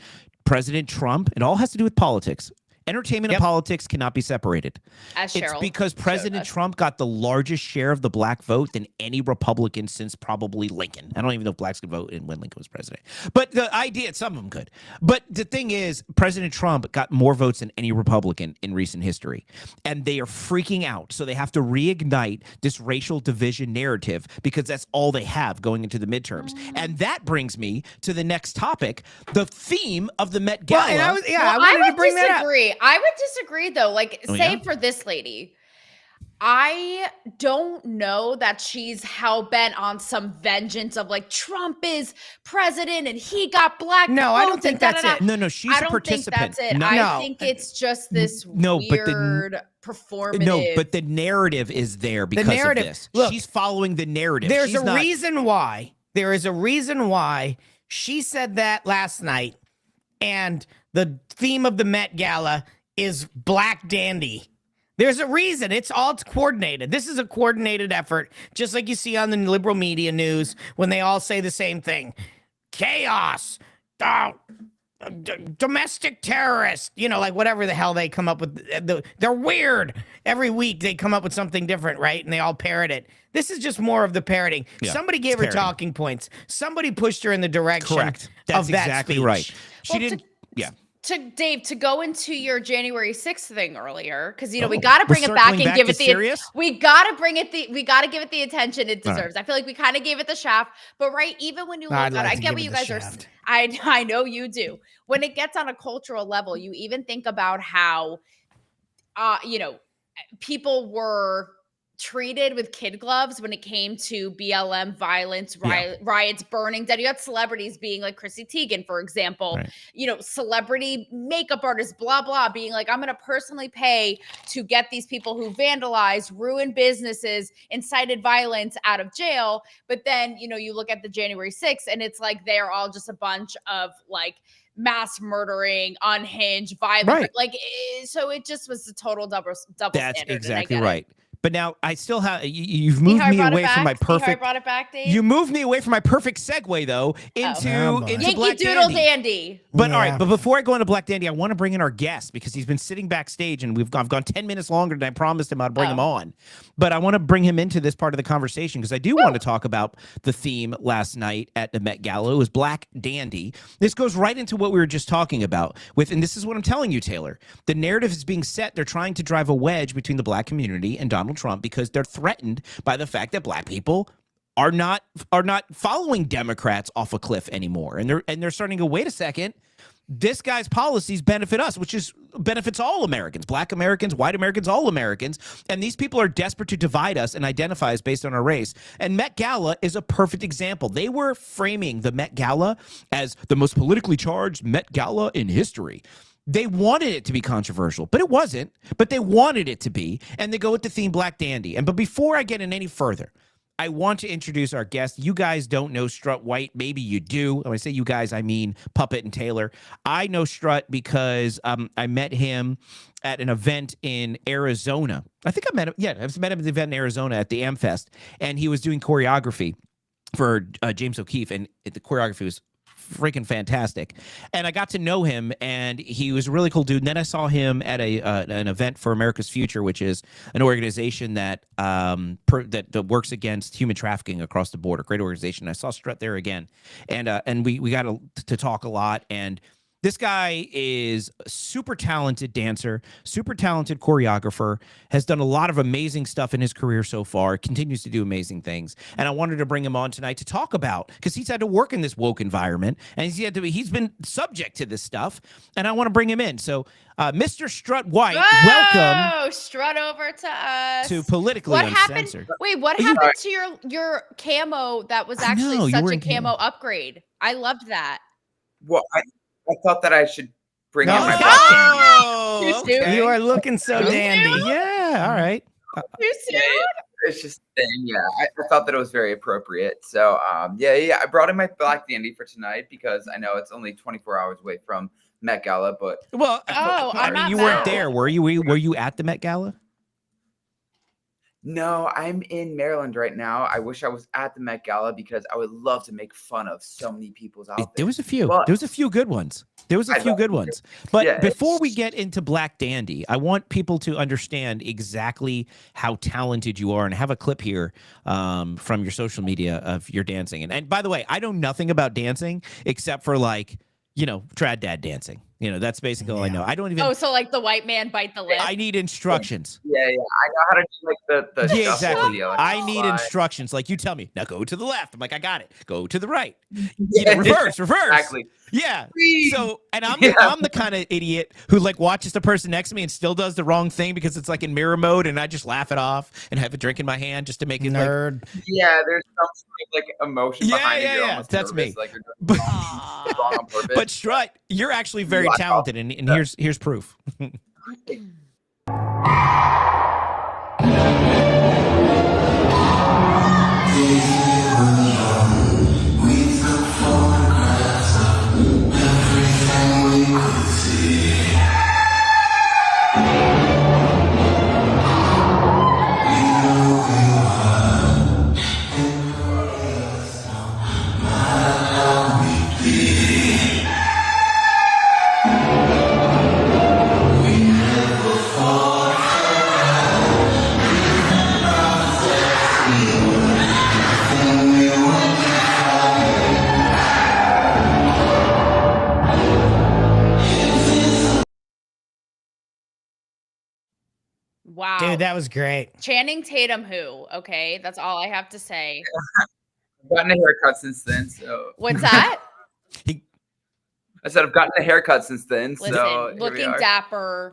President Trump, it all has to do with politics. Entertainment and politics cannot be separated. It's because President Trump got the largest share of the black vote than any Republican since probably Lincoln. I don't even know if blacks could vote when Lincoln was president. But the idea, some of them could. But the thing is, President Trump got more votes than any Republican in recent history. And they are freaking out. So they have to reignite this racial division narrative because that's all they have going into the midterms. And that brings me to the next topic, the theme of the Met Gala. Well, I wanted to bring that up. I would disagree, though. Like, for this lady, I don't know that she's hell-bent on some vengeance of, like, Trump is president and he got black votes. I don't think that's it. No, she's a participant. I don't think that's it. I think it's just this weird performative. No, but the narrative is there because of this. Look, she's following the narrative. There's a reason why. There is a reason why she said that last night, and the theme of the Met Gala is Black Dandy. There's a reason. It's all coordinated. This is a coordinated effort, just like you see on the liberal media news when they all say the same thing. Chaos, domestic terrorist, like whatever the hell they come up with. They're weird. Every week they come up with something different, right? And they all parrot it. This is just more of the parroting. Yeah, somebody gave her talking points. Somebody pushed her in the direction Correct. That's of that exactly speech. Right. She didn't. To Dave, to go into your January 6th thing earlier, because we got to bring it back and give it we got to give it the attention it deserves. I feel like we kind of gave it the shaft, but even when you look at it, I get what you guys are. I know you do. When it gets on a cultural level, you even think about how, people were treated with kid gloves when it came to BLM violence, riots, burning dead. You had celebrities being like Chrissy Teigen, for example, celebrity makeup artists, blah, blah, being like, I'm going to personally pay to get these people who vandalized, ruined businesses, incited violence out of jail. But then, you look at the January 6th and it's like, they're all just a bunch of like mass murdering, unhinged, violent. So it just was a total double standard. That's exactly right. But now I still have you've moved me away from my perfect. Brought it back, Dave? You moved me away from my perfect segue though into Yankee Black Doodle Dandy. But all right, but before I go into Black Dandy, I want to bring in our guest because he's been sitting backstage and I've gone 10 minutes longer than I promised him I'd bring him on. But I want to bring him into this part of the conversation because I do want to talk about the theme last night at the Met Gala. It was Black Dandy. This goes right into what we were just talking about and this is what I'm telling you, Taylor. The narrative is being set. They're trying to drive a wedge between the black community and Donald Trump because they're threatened by the fact that black people are not following Democrats off a cliff anymore. And they're starting to go, wait a second. this guy's policies benefit us, which is benefits all Americans, Black Americans, white Americans, all Americans. And these people are desperate to divide us and identify us based on our race. And Met Gala is a perfect example. They were framing the Met Gala as the most politically charged Met Gala in history. They wanted it to be controversial, but it wasn't. But they wanted it to be, and they go with the theme Black Dandy. But before I get in any further, I want to introduce our guest. You guys don't know Strut White. Maybe you do. When I say you guys, I mean Puppet and Taylor. I know Strut because I met him at an event in Arizona. I think I met him. Yeah, I met him at the event in Arizona at the Amfest, and he was doing choreography for James O'Keefe, and the choreography was freaking fantastic. And I got to know him, and he was a really cool dude. And then I saw him at an event for America's Future, which is an organization that that works against human trafficking across the border. Great organization. I saw Strut there again, and we got to talk a lot. And this guy is a super talented dancer, super talented choreographer, has done a lot of amazing stuff in his career so far, continues to do amazing things. And I wanted to bring him on tonight to talk about, because he's had to work in this woke environment, and he's been subject to this stuff, and I want to bring him in. So Mr. Strut White, welcome. Strut over to us. To Politically Uncensored. What happened to your camo that was actually such a camo upgrade? I loved that. Well, I thought that I should bring in my okay. You are looking so dandy. Yeah, all right. Too soon? It's just I thought that it was very appropriate. So I brought in my Black Dandy for tonight because I know it's only 24 hours away from Met Gala, but you weren't there, were you? Were you at the Met Gala? No, I'm in Maryland right now. I wish I was at the Met Gala because I would love to make fun of so many people's outfits. There was a few. There was a few good ones. But before we get into Black Dandy, I want people to understand exactly how talented you are, and I have a clip here from your social media of your dancing. And by the way, I know nothing about dancing except for trad dad dancing. That's basically all I know. I don't even. Oh, so like the white man bite the lip. I need instructions. Yeah. I know how to do the yeah, exactly. I need instructions. Like you tell me now, go to the left. I'm like, I got it. Go to the right. Reverse. Exactly. Yeah. So, and I'm the kind of idiot who watches the person next to me and still does the wrong thing because it's in mirror mode, and I just laugh it off and have a drink in my hand just to make it nerd. There's some emotion behind it. Yeah. That's me. But, wrong on purpose. But Strut, you're actually very talented, and here's proof. Wow. Dude, that was great. Channing Tatum who? Okay, that's all I have to say. I've gotten a haircut since then, so. What's that? I said I've gotten a haircut since then. Listen, so looking dapper,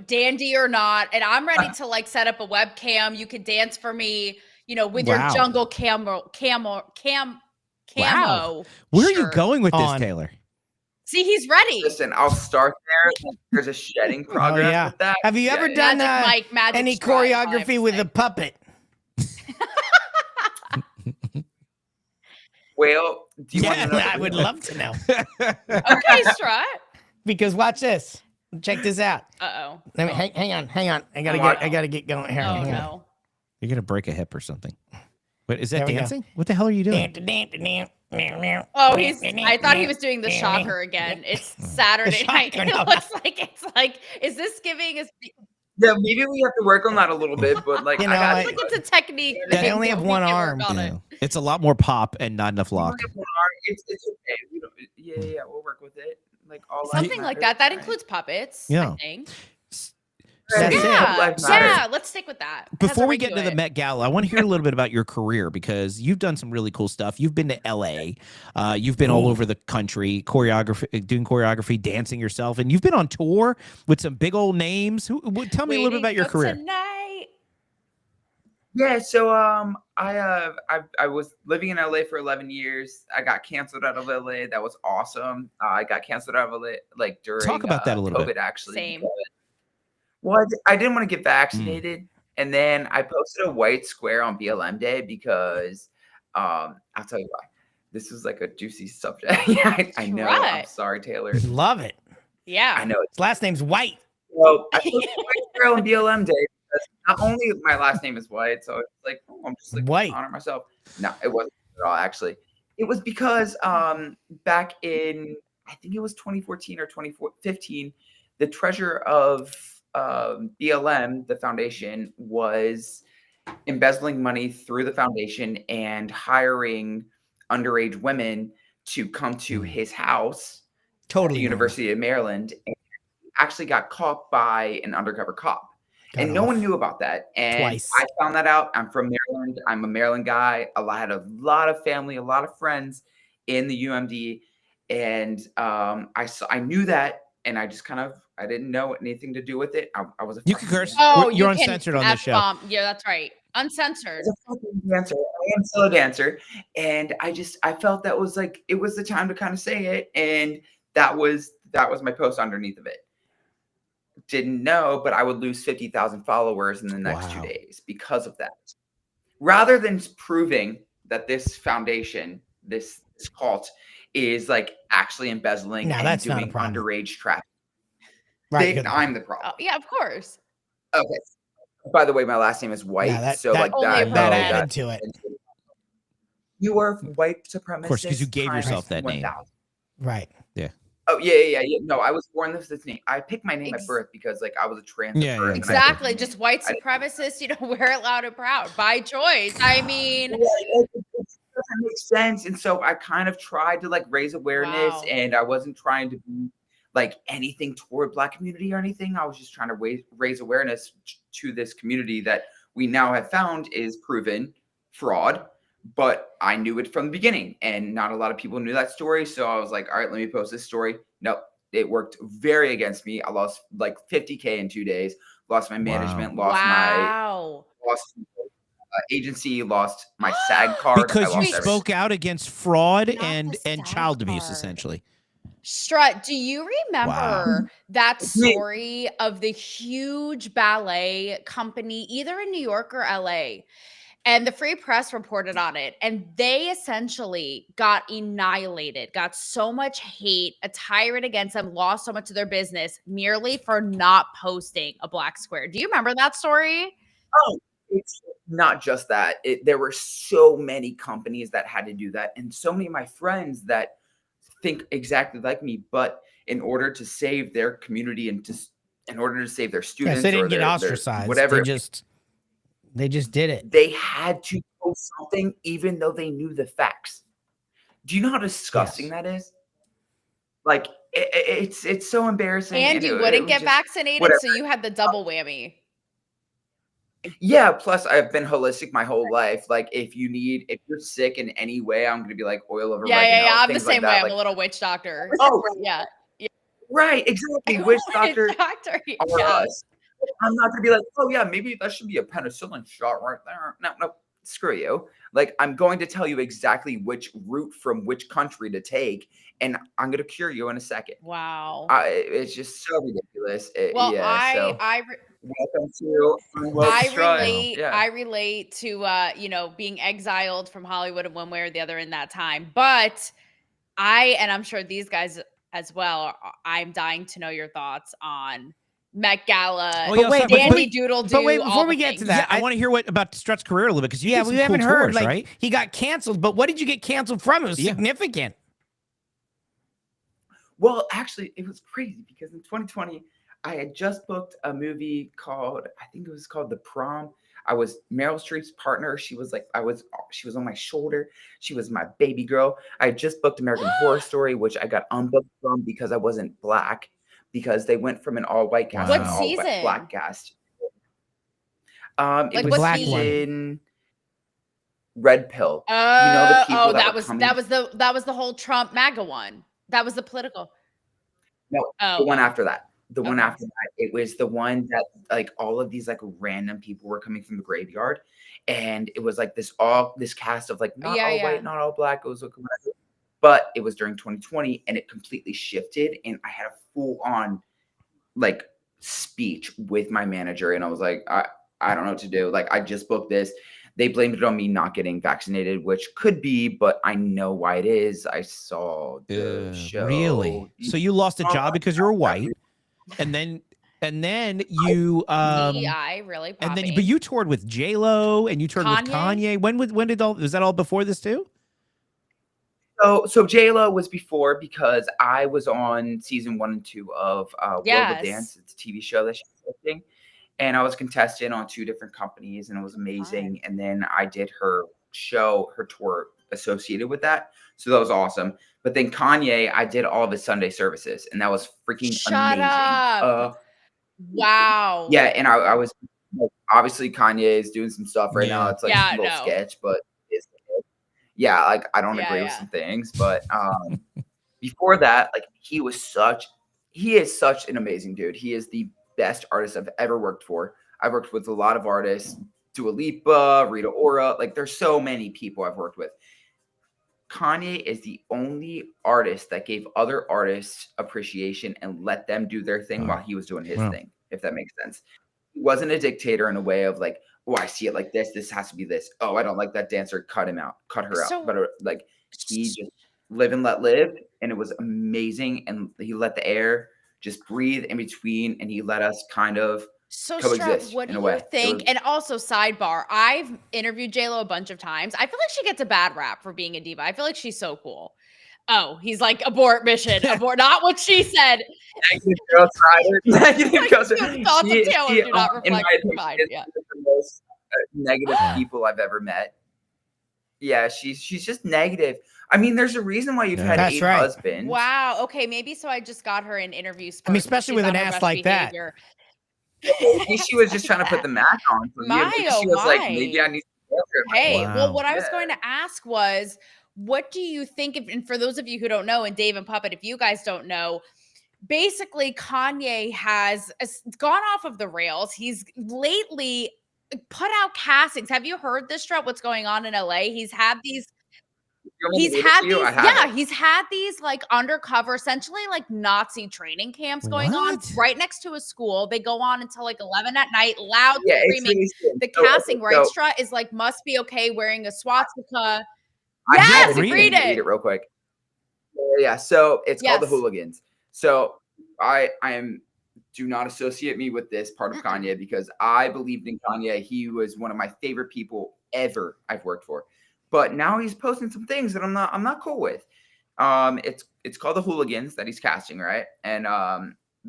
dandy or not, and I'm ready to set up a webcam. You could dance for me, with your jungle camo. Wow. Where are you going with this, Taylor? See, he's ready. Listen, I'll start there. There's a shedding progress with that. Have you ever done any choreography with a puppet? Well, do you want to know? I would love to know. Okay, Strut. Because watch this. Check this out. Uh-oh. Let me, hang on. I gotta get going here. Oh, no. You're gonna break a hip or something. Wait, is that dancing? What the hell are you doing? Oh, I thought he was doing the shocker again. It's Saturday night. It looks like is this giving us? Yeah, maybe we have to work on that a little bit, but it's a technique. They only have one arm. It's a lot more pop and not enough lock. It's okay. Yeah, we'll work with it. Something like that. That includes puppets. Yeah. I think. That's it. Yeah, let's stick with that. It has Before a we ring get to to the it. Met Gala, I want to hear a little bit about your career because you've done some really cool stuff. You've been to LA, you've been all over the country, doing choreography, dancing yourself, and you've been on tour with some big old names. Tell me a little bit about your career. Tonight. Yeah, so I was living in LA for 11 years. I got canceled out of LA. That was awesome. I got canceled out of LA like during Talk about that a little COVID bit. actually. Same. Well, I didn't want to get vaccinated, and then I posted a white square on BLM Day because I'll tell you why. This was like a juicy subject. Yeah, I know. I'm sorry, Taylor. Love it. Yeah. I know. His last name's White. Well, I posted a white square on BLM Day because not only my last name is White, so it's like, oh, I'm just like White. honor myself. No, it wasn't at all, actually. It was because back in, I think it was 2014 or 2015, the treasurer of BLM, the foundation, was embezzling money through the foundation and hiring underage women to come to his house at the University of Maryland, and actually got caught by an undercover cop. And no one knew about that. And Twice. I found that out. I'm from Maryland. I'm a Maryland guy. I had a lot of family, a lot of friends in the UMD. And I knew that, and I just I didn't know anything to do with it. I was a You can curse. Oh, You're you can uncensored on this show. F-bomb. Yeah, that's right. Uncensored. I was a fucking dancer. I am still a dancer. And I felt that was like, it was the time to kind of say it. And that was my post underneath of it. Didn't know, but I would lose 50,000 followers in the next 2 days because of that. Rather than proving that this foundation, this cult, is like actually embezzling and doing underage trafficking, then I'm the problem. Yeah, of course. Okay. By the way, my last name is White, so that added to it. You are white supremacist. Of course, because you gave yourself that name. Right. Yeah. Oh yeah. No, I was born this name. I picked my name at birth because like I was a trans. Yeah, yeah. Exactly. Just white supremacists, wear it loud and proud by choice. I mean, it doesn't make sense. And so I kind of tried to like raise awareness, and I wasn't trying to be like anything toward Black community or anything. I was just trying to raise awareness to this community that we now have found is proven fraud. But I knew it from the beginning, and not a lot of people knew that story. So I was like, all right, let me post this story. Nope. It worked very against me. I lost like 50K in 2 days, lost my management, lost my agency, lost my SAG card. Because you spoke out against fraud and child abuse, essentially. Strut, do you remember that story of the huge ballet company, either in New York or LA? And the Free Press reported on it, and they essentially got annihilated, got so much hate, a tirade against them, lost so much of their business merely for not posting a Black square. Do you remember that story? Oh, it's not just that. There were so many companies that had to do that, and so many of my friends that think exactly like me, but in order to save their community and in order to save their students, they didn't get ostracized. Whatever. They just did it. They had to post something even though they knew the facts. Do you know how disgusting that is? Like, it's so embarrassing. And you wouldn't get vaccinated, so you had the double whammy. Yeah, plus I've been holistic my whole life. Like, if you're sick in any way, I'm going to be like oil over oregano. Yeah. I'm the same like way. that. I'm a little witch doctor. Oh, yeah. Right, exactly. Witch doctor. Yeah. I'm not gonna be like, oh yeah, maybe that should be a penicillin shot right there. No, screw you. Like, I'm going to tell you exactly which route from which country to take, and I'm gonna cure you in a second. Wow. It's just so ridiculous. Well, welcome to I relate to being exiled from Hollywood in one way or the other in that time. But and I'm sure these guys as well, I'm dying to know your thoughts on Met Gala, Dandy Doodle Doo. But wait, before we get to that, I want to hear about Strut's career a little bit, because we haven't heard. Tours, right? He got canceled, but what did you get canceled from? It was significant. Well, actually, it was crazy because in 2020, I had just booked a movie called, I think it was called The Prom. I was Meryl Streep's partner. She was on my shoulder. She was my baby girl. I had just booked American Horror Story, which I got unbooked from because I wasn't Black. because they went from an all-white cast to an all-black cast. It was season Red Pill. You know the people that was the whole Trump MAGA one. That was the political. No, the one after that. The one after that, it was the one that like all of these like random people were coming from the graveyard, and it was like this cast of like not all white, not all black. It was but it was during 2020, and it completely shifted, and I had a full on like speech with my manager, and I was like, I don't know what to do. Like I just booked this. They blamed it on me not getting vaccinated, which could be, but I know why it is. I saw the show. Really? So you lost a job because you were white, and then you DEI really popping. and then but you toured with J-Lo and you toured with Kanye. When did was that all before this too? So J-Lo was before because I was on season 1 and 2 of World of Dance. It's a TV show that she's hosting. And I was a contestant on 2 different companies, and it was amazing. And then I did her tour associated with that. So that was awesome. But then Kanye, I did all of his Sunday services, and that was freaking amazing. Up. Wow. Yeah, and I was obviously Kanye is doing some stuff right now. It's like a little sketch, but it's like I don't agree with some things. But before that, like he is such an amazing dude. He is the best artist I've ever worked for. I've worked with a lot of artists, Dua Lipa, Rita Ora. Like there's so many people I've worked with. Kanye is the only artist that gave other artists appreciation and let them do their thing while he was doing his thing, if that makes sense. He wasn't a dictator in a way of like, oh, I see it like this. This has to be this. Oh, I don't like that dancer. Cut him out. Cut her out. But like he just live and let live. And it was amazing. And he let the air just breathe in between, and he let us kind of coexist. What do you think? And also, sidebar, I've interviewed J-Lo a bunch of times. I feel like she gets a bad rap for being a diva. I feel like she's so cool. Oh, he's like, abort mission, abort. Not what she said. Negative Ghost Rider. Negative Ghost Rider. Thoughts of Taylor do not reflect the most negative people I've ever met. Yeah, she's just negative. I mean, there's a reason why you've had 8 husbands. Wow. Okay, maybe so. I just got her in interviews. I mean, especially with an ass like that. Maybe she was just trying to put the mask on for you. She was like, maybe I need to. Hey, well, what I was going to ask was, what do you think? And for those of you who don't know, and Dave and Puppet, if you guys don't know, basically Kanye has gone off of the rails. He's lately put out castings. Have you heard this, Strut? What's going on in LA? He's had these like undercover, essentially like Nazi training camps going on right next to a school. They go on until like 11 at night, loud screaming. The casting, right, Strut, is like, must be okay wearing a swastika. Yes, read it real quick. Yeah, so it's called the Hooligans. So do not associate me with this part of Kanye, because I believed in Kanye. He was one of my favorite people ever I've worked for. But now he's posting some things that I'm not cool with. It's called the Hooligans that he's casting, right? And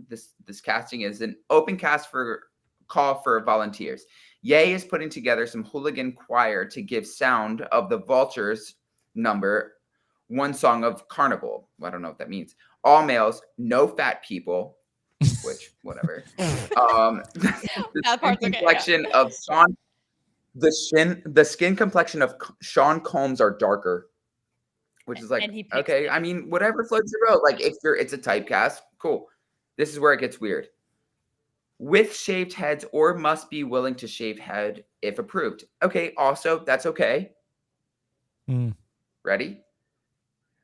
this casting is an open call for volunteers. Ye is putting together some hooligan choir to give sound of the Vultures number, one song of Carnival. I don't know what that means. All males, no fat people, which whatever. That part's complexion of Sean. The skin complexion of Sean Combs are darker, which is like, okay. I mean, whatever floats your boat. Like it's a typecast, cool. This is where it gets weird. With shaved heads, or must be willing to shave head if approved. Okay, also that's okay. Ready?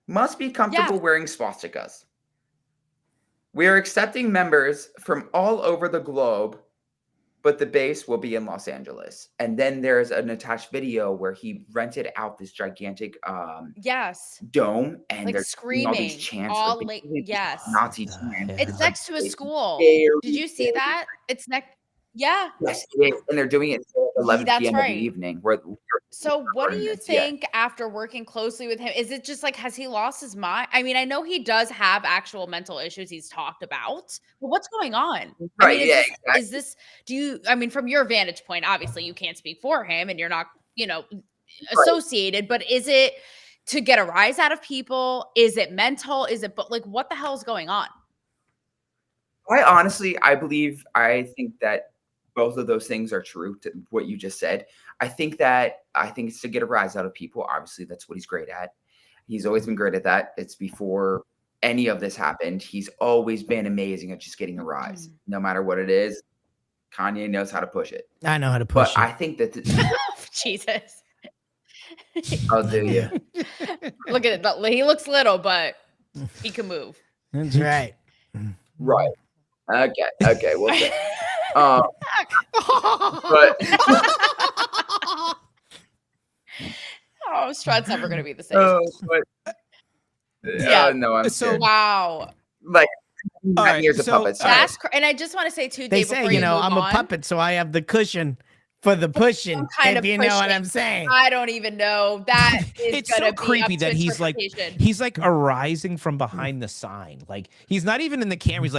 Must be comfortable wearing swastikas. We are accepting members from all over the globe, but the base will be in Los Angeles. And then there's an attached video where he rented out this gigantic dome, and like they're screaming all these chants. Nazi chants. It's next to a school. Did you see that? It's next. Yeah. Yes, it is. And they're doing it at 11 p.m. in the evening. So what do you think after working closely with him? Is it just like, has he lost his mind? I mean, I know he does have actual mental issues he's talked about, but what's going on? Right, I mean, is this, I mean, from your vantage point, obviously you can't speak for him and you're not, associated, but is it to get a rise out of people? Is it mental? Is it, but like, what the hell is going on? I think that both of those things are true to what you just said. I think it's to get a rise out of people. Obviously, that's what he's great at. He's always been great at that. It's before any of this happened. He's always been amazing at just getting a rise, no matter what it is. Kanye knows how to push it. I know how to push But it. I think that Jesus. I'll do you. Look at it. He looks little, but he can move. That's right. Right. Okay. We'll say. But Strut's never going to be the same. No, I'm so scared. Wow. Like, all right, here's a puppet. That's and I just want to say too, They Dave, say, before you know, move I'm on, a puppet, so I have the cushion for the pushing. kind If of you know what pushing. I'm saying. I don't even know. That is It's gonna so be creepy up to that he's like arising from behind the sign. Like he's not even in the camera.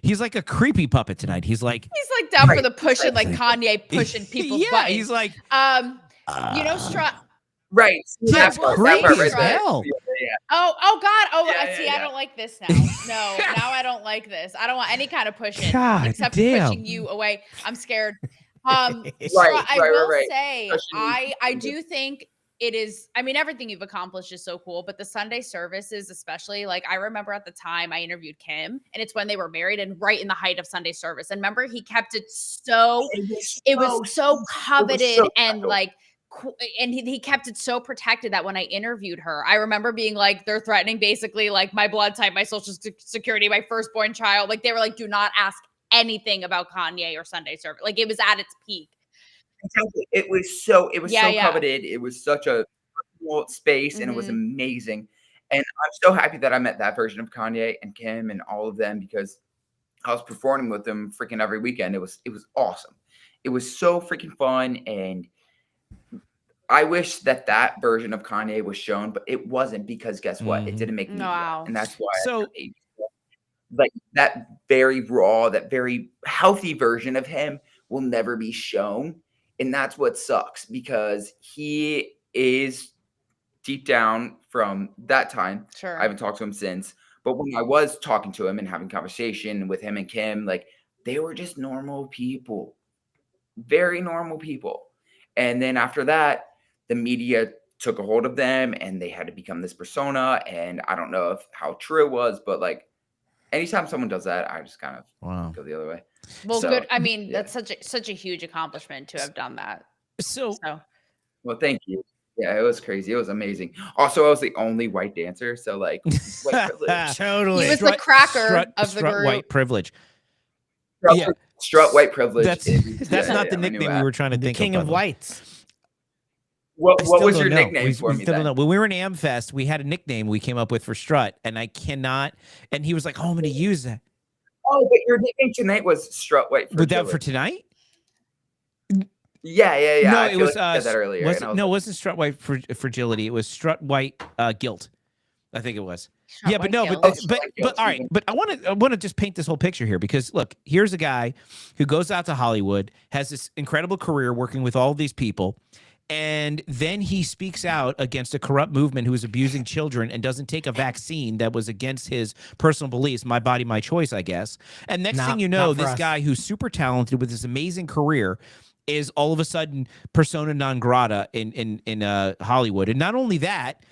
He's like a creepy puppet tonight. He's like down for the pushing, like Kanye pushing people's buttons. He's like, you know, Strut. Right. Yeah, it's creepy as hell. Oh God. Oh, Yeah, I don't like this now. No, now I don't like this. I don't want any kind of pushing God except damn. pushing you away. I'm scared. Right, I will right. say, Pushing I do think it is. I mean, everything you've accomplished is so cool, but the Sunday services, especially, like I remember at the time I interviewed Kim, and it's when they were married and right in the height of Sunday service. And remember, he kept it so. It was so coveted and like. And he kept it so protected that when I interviewed her, I remember being like, they're threatening basically like my blood type, my social security, my firstborn child. Like they were like, do not ask anything about Kanye or Sunday service. Like it was at its peak. Exactly. It was so coveted. It was such a cool space and it was amazing. And I'm so happy that I met that version of Kanye and Kim and all of them because I was performing with them freaking every weekend. It was awesome. It was so freaking fun. And I wish that version of Kanye was shown, but it wasn't because guess what? It didn't make media. Wow. And that's why So like that very raw, that very healthy version of him will never be shown. And that's what sucks because he is deep down from that time. Sure. I haven't talked to him since. But when I was talking to him and having conversation with him and Kim, like they were just normal people, very normal people. And then after that, the media took a hold of them and they had to become this persona. And I don't know how true it was, but like anytime someone does that, I just kind of go the other way. Well, good. I mean, that's such a huge accomplishment to have done that. So well, thank you. Yeah, it was crazy. It was amazing. Also, I was the only white dancer, so like white privilege. Totally. He was the cracker of the group. White privilege. Strut white privilege. That's not the nickname we were trying to think of. King of whites. What was your nickname for me then? When we were in AmFest, we had a nickname we came up with for Strut, and I cannot. And he was like, "Oh, I'm going to use that." Oh, but your nickname tonight was Strut White. But that for tonight? Yeah. No, I it was like you said that earlier. it wasn't Strut White Fragility. It was Strut White Guilt. I think it was. Strut but White no, Guilt. but all right. But I want to just paint this whole picture here because look, here's a guy who goes out to Hollywood, has this incredible career working with all these people. And then he speaks out against a corrupt movement who is abusing children and doesn't take a vaccine that was against his personal beliefs. My body, my choice, I guess. And next thing you know, this guy who's super talented with this amazing career is all of a sudden persona non grata in Hollywood. And not only that,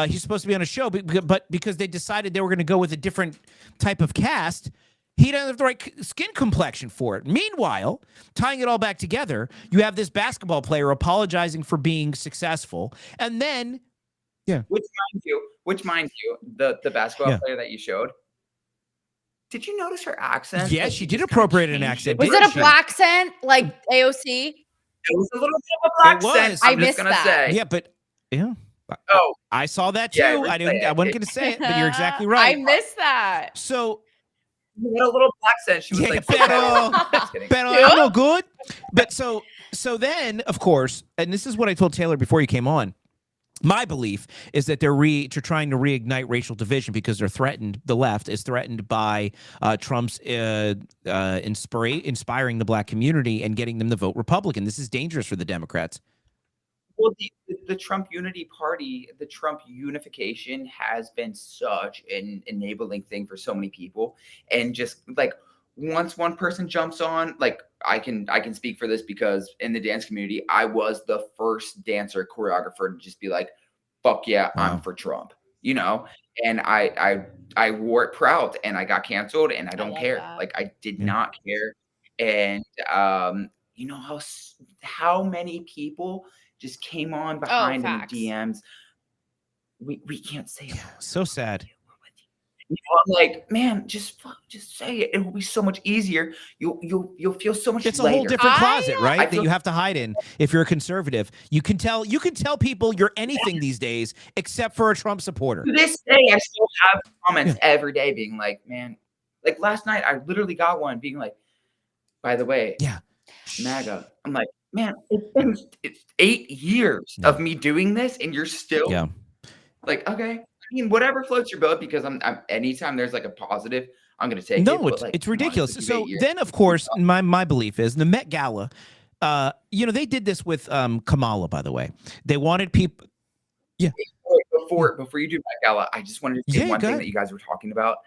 he's supposed to be on a show, but because they decided they were going to go with a different type of cast, he doesn't have the right skin complexion for it. Meanwhile, tying it all back together, you have this basketball player apologizing for being successful, and then, which mind you, the basketball player that you showed. Did you notice her accent? Yeah, she did appropriate an accent. Was it a black accent like AOC? It was a little bit of a black accent. I'm just gonna say. Yeah, but yeah. Oh, I saw that too. Yeah, I wasn't gonna say it, but you're exactly right. I missed that. So. You had a little black accent. She was like, pero I'm no good. But so then, of course, and this is what I told Taylor before you came on. My belief is that they're trying to reignite racial division because they're threatened. The left is threatened by Trump's inspiring the black community and getting them to vote Republican. This is dangerous for the Democrats. Well, the Trump Unity Party, the Trump unification has been such an enabling thing for so many people. And just like once one person jumps on, like I can speak for this because in the dance community, I was the first dancer choreographer to just be like, fuck yeah, I'm for Trump, you know? And I wore it proud and I got canceled and I don't care. That. Like I did not care. And you know how many people just came on behind in the DMs. We can't say it. So sad. You know, I'm like, man, just say it. It will be so much easier. You'll feel so much. It's lighter. a whole different closet, right? That you have to hide in if you're a conservative. You can tell people you're anything these days except for a Trump supporter. To this day, I still have comments every day being like, man, like last night I literally got one being like, by the way, MAGA. I'm like, man, it's 8 years of me doing this, and you're still like, okay. I mean, whatever floats your boat, because I'm anytime there's like a positive, I'm gonna take it. No, But like, it's ridiculous. on, So then, of course, my belief is the Met Gala. You know, they did this with Kamala. By the way, they wanted people. Yeah. Before you do Met Gala, I just wanted to say one thing that you guys were talking about.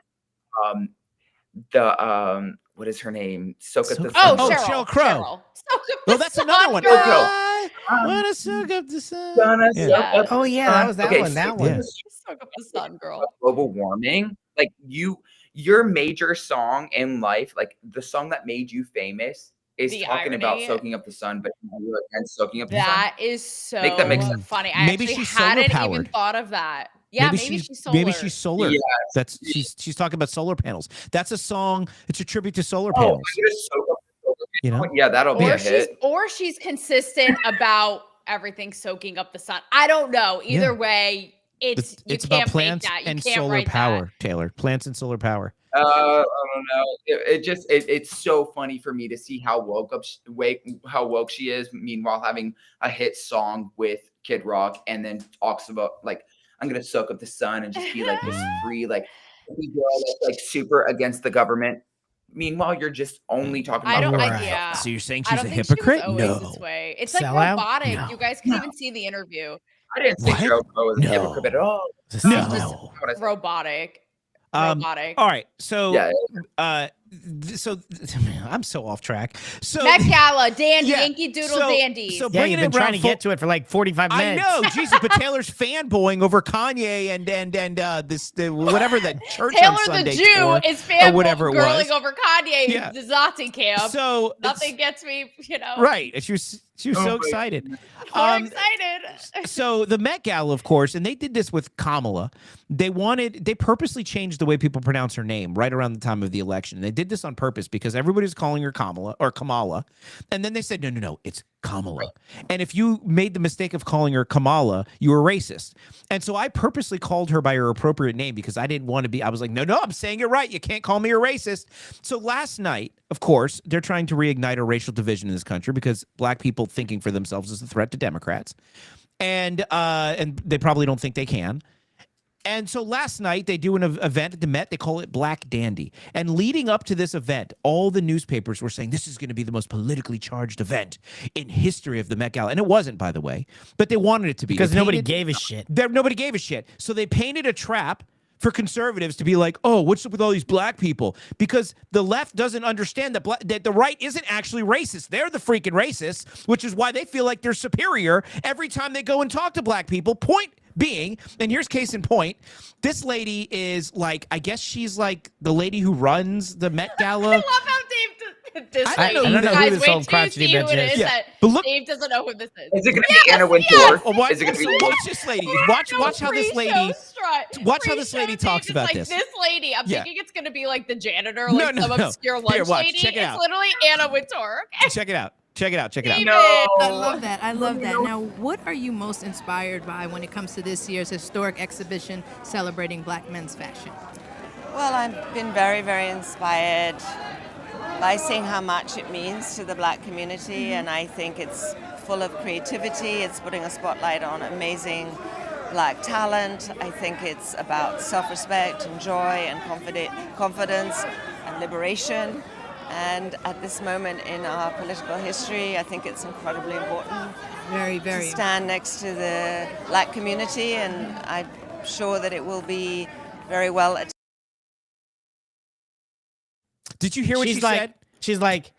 What is her name? Soak Up the Sun. Sheryl Crow. Well, that's another one. I wanna soak up the sun. That was that one. That one. Soak Up the Sun, girl. Global warming. Like your major song in life, like the song that made you famous, is The talking about irony. soaking up the sun, but you're against soaking up the sun. That is so Make that make sense. funny. I Maybe actually she's solar hadn't even powered. thought of that. Yeah, maybe she's solar. Maybe she's solar. Yes. That's she's talking about solar panels. That's a song. It's a tribute to solar Oh, panels. I'm gonna soak up the solar You know? panel. Yeah, that'll be a hit. Or she's consistent about everything soaking up the sun. I don't know. Either way, it's you about can't plants make that. You and can't solar write power, Taylor. Plants and solar power. I don't know. It's so funny for me to see how woke she is. Meanwhile, having a hit song with Kid Rock, and then talks about like, I'm gonna soak up the sun and just be like this free, like girl that's like super against the government. Meanwhile, you're just only talking about. Yeah. So you're saying I she's don't a think she was hypocrite? always No. this way. It's like Sellout? robotic. No. You guys can even see the interview. I didn't say Sheryl Crow was a hypocrite at all. No. Robotic. All right. So, Yeah. so I'm so off track. So Met Gala, dandy, Yeah, Yankee Doodle so- dandies. so Yeah, bringing you've it been trying to around get to it for like 45 I minutes. know, Jesus, but Taylor's fanboying over Kanye and whatever that church Taylor on Sunday the Jew tour, is or whatever it girling was. over Kanye Yeah. the Nazi camp. So nothing gets me, right. She was so excited. More excited. So the Met Gala, of course, and they did this with Kamala. They purposely changed the way people pronounce her name right around the time of the election. They did this on purpose because everybody was calling her Kamala. And then they said, no, it's Kamala. And if you made the mistake of calling her Kamala, you were racist. And so I purposely called her by her appropriate name because I didn't want to be, I was like, no, I'm saying it right. You can't call me a racist. So last night, of course, they're trying to reignite a racial division in this country because black people thinking for themselves is a threat to Democrats. And they probably don't think they can. And so last night they do an event at the Met. They call it Black Dandy. And leading up to this event, all the newspapers were saying this is going to be the most politically charged event in history of the Met Gala. And it wasn't, by the way, but they wanted it to be. Because nobody gave a shit. Nobody gave a shit. So they painted a trap for conservatives to be like, oh, what's up with all these black people? Because the left doesn't understand that the right isn't actually racist. They're the freaking racists, which is why they feel like they're superior every time they go and talk to black people. Point being, and here's case in point, this lady is like, I guess she's like the lady who runs the Met Gala. I love how Dave I don't know who this old crotchety bitch is. Yeah. But look, Dave doesn't know who this is. Is it going to be Anna Wintour? Is it going to be? Watch this lady. Watch how this lady. Watch how this lady talks about like, this. This lady, I'm Yeah. thinking it's going to be like the janitor, No, like no, some no. obscure lunch Here, watch. lady. Check it It's out. literally Anna Wintour. Okay? Check it out. David. I love that. Now, what are you most inspired by when it comes to this year's historic exhibition celebrating Black men's fashion? Well, I've been very, very inspired by seeing how much it means to the Black community, and I think it's full of creativity. It's putting a spotlight on amazing Black talent. I think it's about self-respect and joy and confidence and liberation. And at this moment in our political history, I think it's incredibly important Very, very to stand next to the Black community, and I'm sure that it will be very well attended. Did you hear what she said? She's like,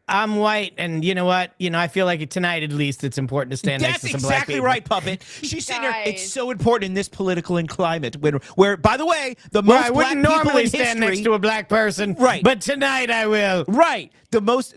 I'm white, and you know what? I feel like tonight, at least, it's important to stand next to some black people. That's exactly right, Puppet. She's sitting there. It's so important in this political climate, where, by the way, the most I black wouldn't people normally in stand history, next to a black person, right? But tonight I will. Right. The most.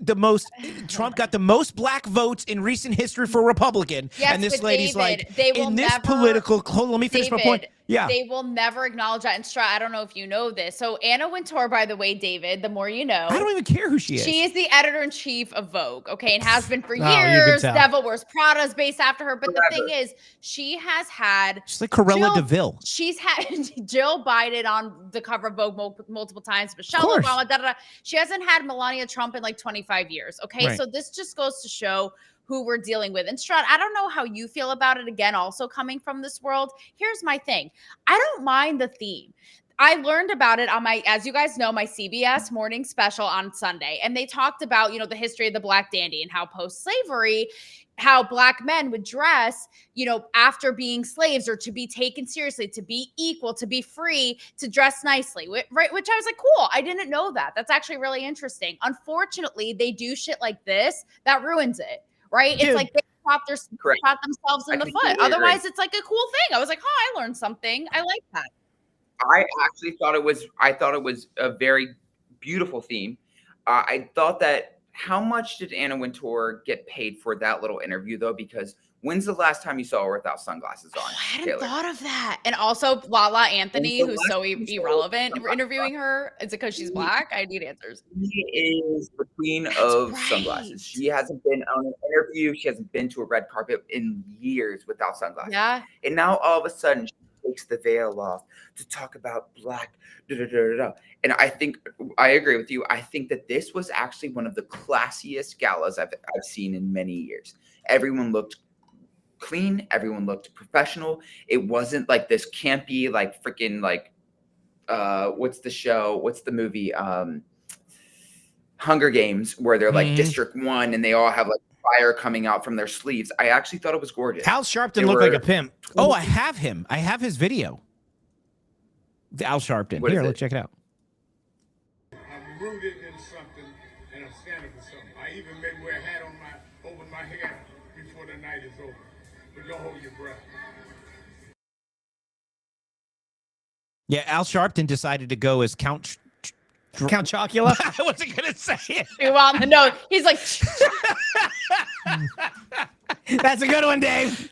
Trump got the most black votes in recent history for Republican, Yes, and this but lady's David, like, they will in this never- political. Let me finish my point. Yeah. They will never acknowledge that. And I don't know if you know this. So Anna Wintour, by the way, David, the more you know. I don't even care who she is. She is the editor-in-chief of Vogue, okay, and has been for Oh, you can years. tell. Devil Wears Prada is based after her. But the thing is, she has had. She's like Cruella DeVille. She's had Jill Biden on the cover of Vogue multiple times. Michelle course. Obama, da da da. She hasn't had Melania Trump in like 25 years, okay? Right. So this just goes to show who we're dealing with. And Strut, I don't know how you feel about it, again, also coming from this world. Here's my thing. I don't mind the theme. I learned about it on as you guys know, my CBS morning special on Sunday. And they talked about, the history of the Black dandy and how post-slavery, how Black men would dress, after being slaves, or to be taken seriously, to be equal, to be free, to dress nicely, right? Which I was like, cool. I didn't know that. That's actually really interesting. Unfortunately, they do shit like this that ruins it. Right? Dude. It's like they shot themselves in the foot. Otherwise, it's like a cool thing. I was like, oh, I learned something. I like that. I actually thought it was a very beautiful theme. I thought that how much did Anna Wintour get paid for that little interview though? Because when's the last time you saw her without sunglasses on? I hadn't Taylor? thought of that. And also Lala Anthony, When's the who's so last time you saw her irrelevant, without interviewing her. Is it because she's Black? I need answers. She is the queen of sunglasses. She hasn't been on an interview. She hasn't been to a red carpet in years without sunglasses. Yeah. And now all of a sudden she takes the veil off to talk about Black. And I agree with you. I think that this was actually one of the classiest galas I've seen in many years. Everyone looked clean. Everyone looked professional. It wasn't like this campy, like freaking like, what's the show? What's the movie? Hunger Games, where they're like District 1 and they all have like fire coming out from their sleeves. I actually thought it was gorgeous. Al Sharpton looked like a pimp. Oh, I have him. I have his video. Al Sharpton. What Here, is it? let's check it out. I'm rooted in something and I'm standing for something. I even may wear a hat over my head before the night is over. But don't hold your breath. Yeah, Al Sharpton decided to go as Count Chocula? I wasn't going to say it. Well, no, he's like, That's a good one, Dave.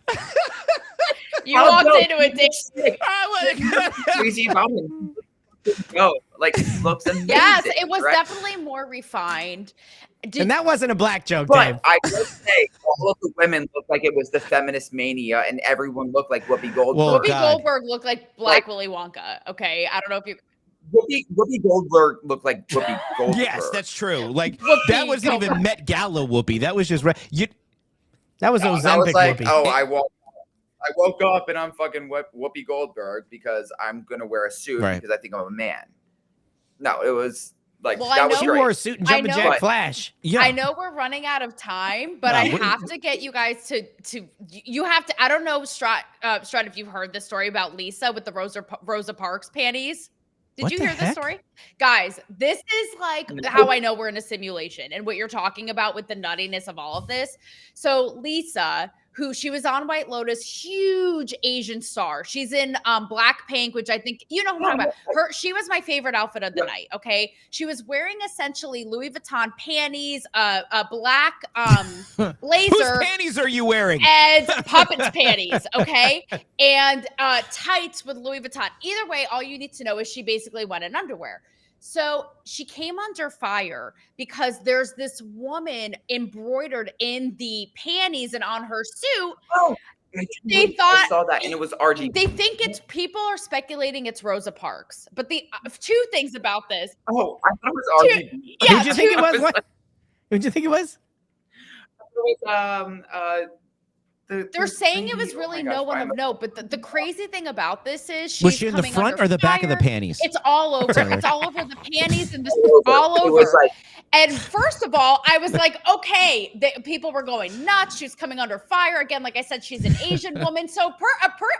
you walked into it, Dave. Crazy about him. No, like he looks amazing. Yes, it was right? definitely more refined. And that wasn't a black joke, But Dave. I will say, all of the women looked like it was the feminist mania, and everyone looked like Whoopi Goldberg. Whoa, Whoopi God. Goldberg looked like Black Willy Wonka. Okay, I don't know if you. Whoopi Goldberg looked like Whoopi Goldberg. Yes, that's true. Like Whoopi that wasn't even Goldberg. Met Gala Whoopi. That was just That was I Ozempic was like, Whoopi. oh, I woke up and I'm fucking Whoopi Goldberg because I'm gonna wear a suit Right. because I think I'm a man. No, it was like Well, I that was know- She great. wore a suit and I jumping know- jack But- flash. Yeah. I know we're running out of time, but No, I what- have to get you guys to you have to. I don't know, Strut, if you've heard the story about Lisa with the Rosa Parks panties. Did What you the hear this heck? story? Guys, this is like how I know we're in a simulation and what you're talking about with the nuttiness of all of this. So Lisa, she was on White Lotus, huge Asian star. She's in Blackpink, which I think, you know who I'm talking about. She was my favorite outfit of the night, okay? She was wearing essentially Louis Vuitton panties, a black blazer. Whose panties are you wearing? And Puppet's panties, okay? And tights with Louis Vuitton. Either way, all you need to know is she basically went in underwear. So she came under fire because there's this woman embroidered in the panties and on her suit. Oh, They thought I saw that, and it was RGB. they think people are speculating it's Rosa Parks. But the two things about this. Oh, I thought it was RGB. Yeah, Who'd you think it was? What? Who'd you think it was? It was They're saying it was oh really my no gosh, one why am of note, but the crazy thing about this is Was she's she in the coming front under or the back of the fire. panties? It's all over. Taylor. It's all over the panties and the All over. all It over. was like And first of all, I was like, okay, people were going nuts. She's coming under fire again. Like I said, she's an Asian woman. So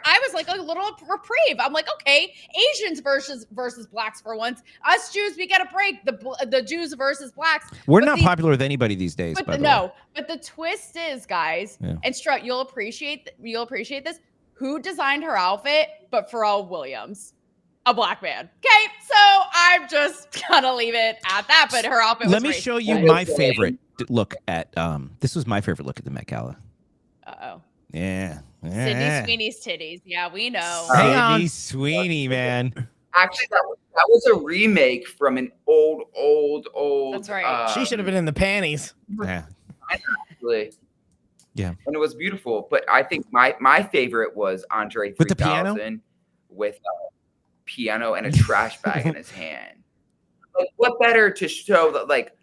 I was like a little reprieve. I'm like, okay, Asians versus blacks for once. Us Jews, we get a break. The Jews versus blacks. We're not popular with anybody these days. But by the way. But the twist is, guys, and Strut, you'll appreciate this. Who designed her outfit? But Pharrell Williams. A black man. Okay, so I'm just gonna leave it at that. But her outfit. Let me show you my favorite look at. This was my favorite look at the Met Gala. Uh-oh. Yeah. Sydney Sweeney's titties. Yeah, we know. Sydney Sweeney, man. Actually, that was a remake from an old. That's right. She should have been in the panties. Yeah. Actually. Yeah. And it was beautiful. But I think my favorite was Andre 3000 with the piano? With piano and a trash bag in his hand. Like, what better to show that? Like,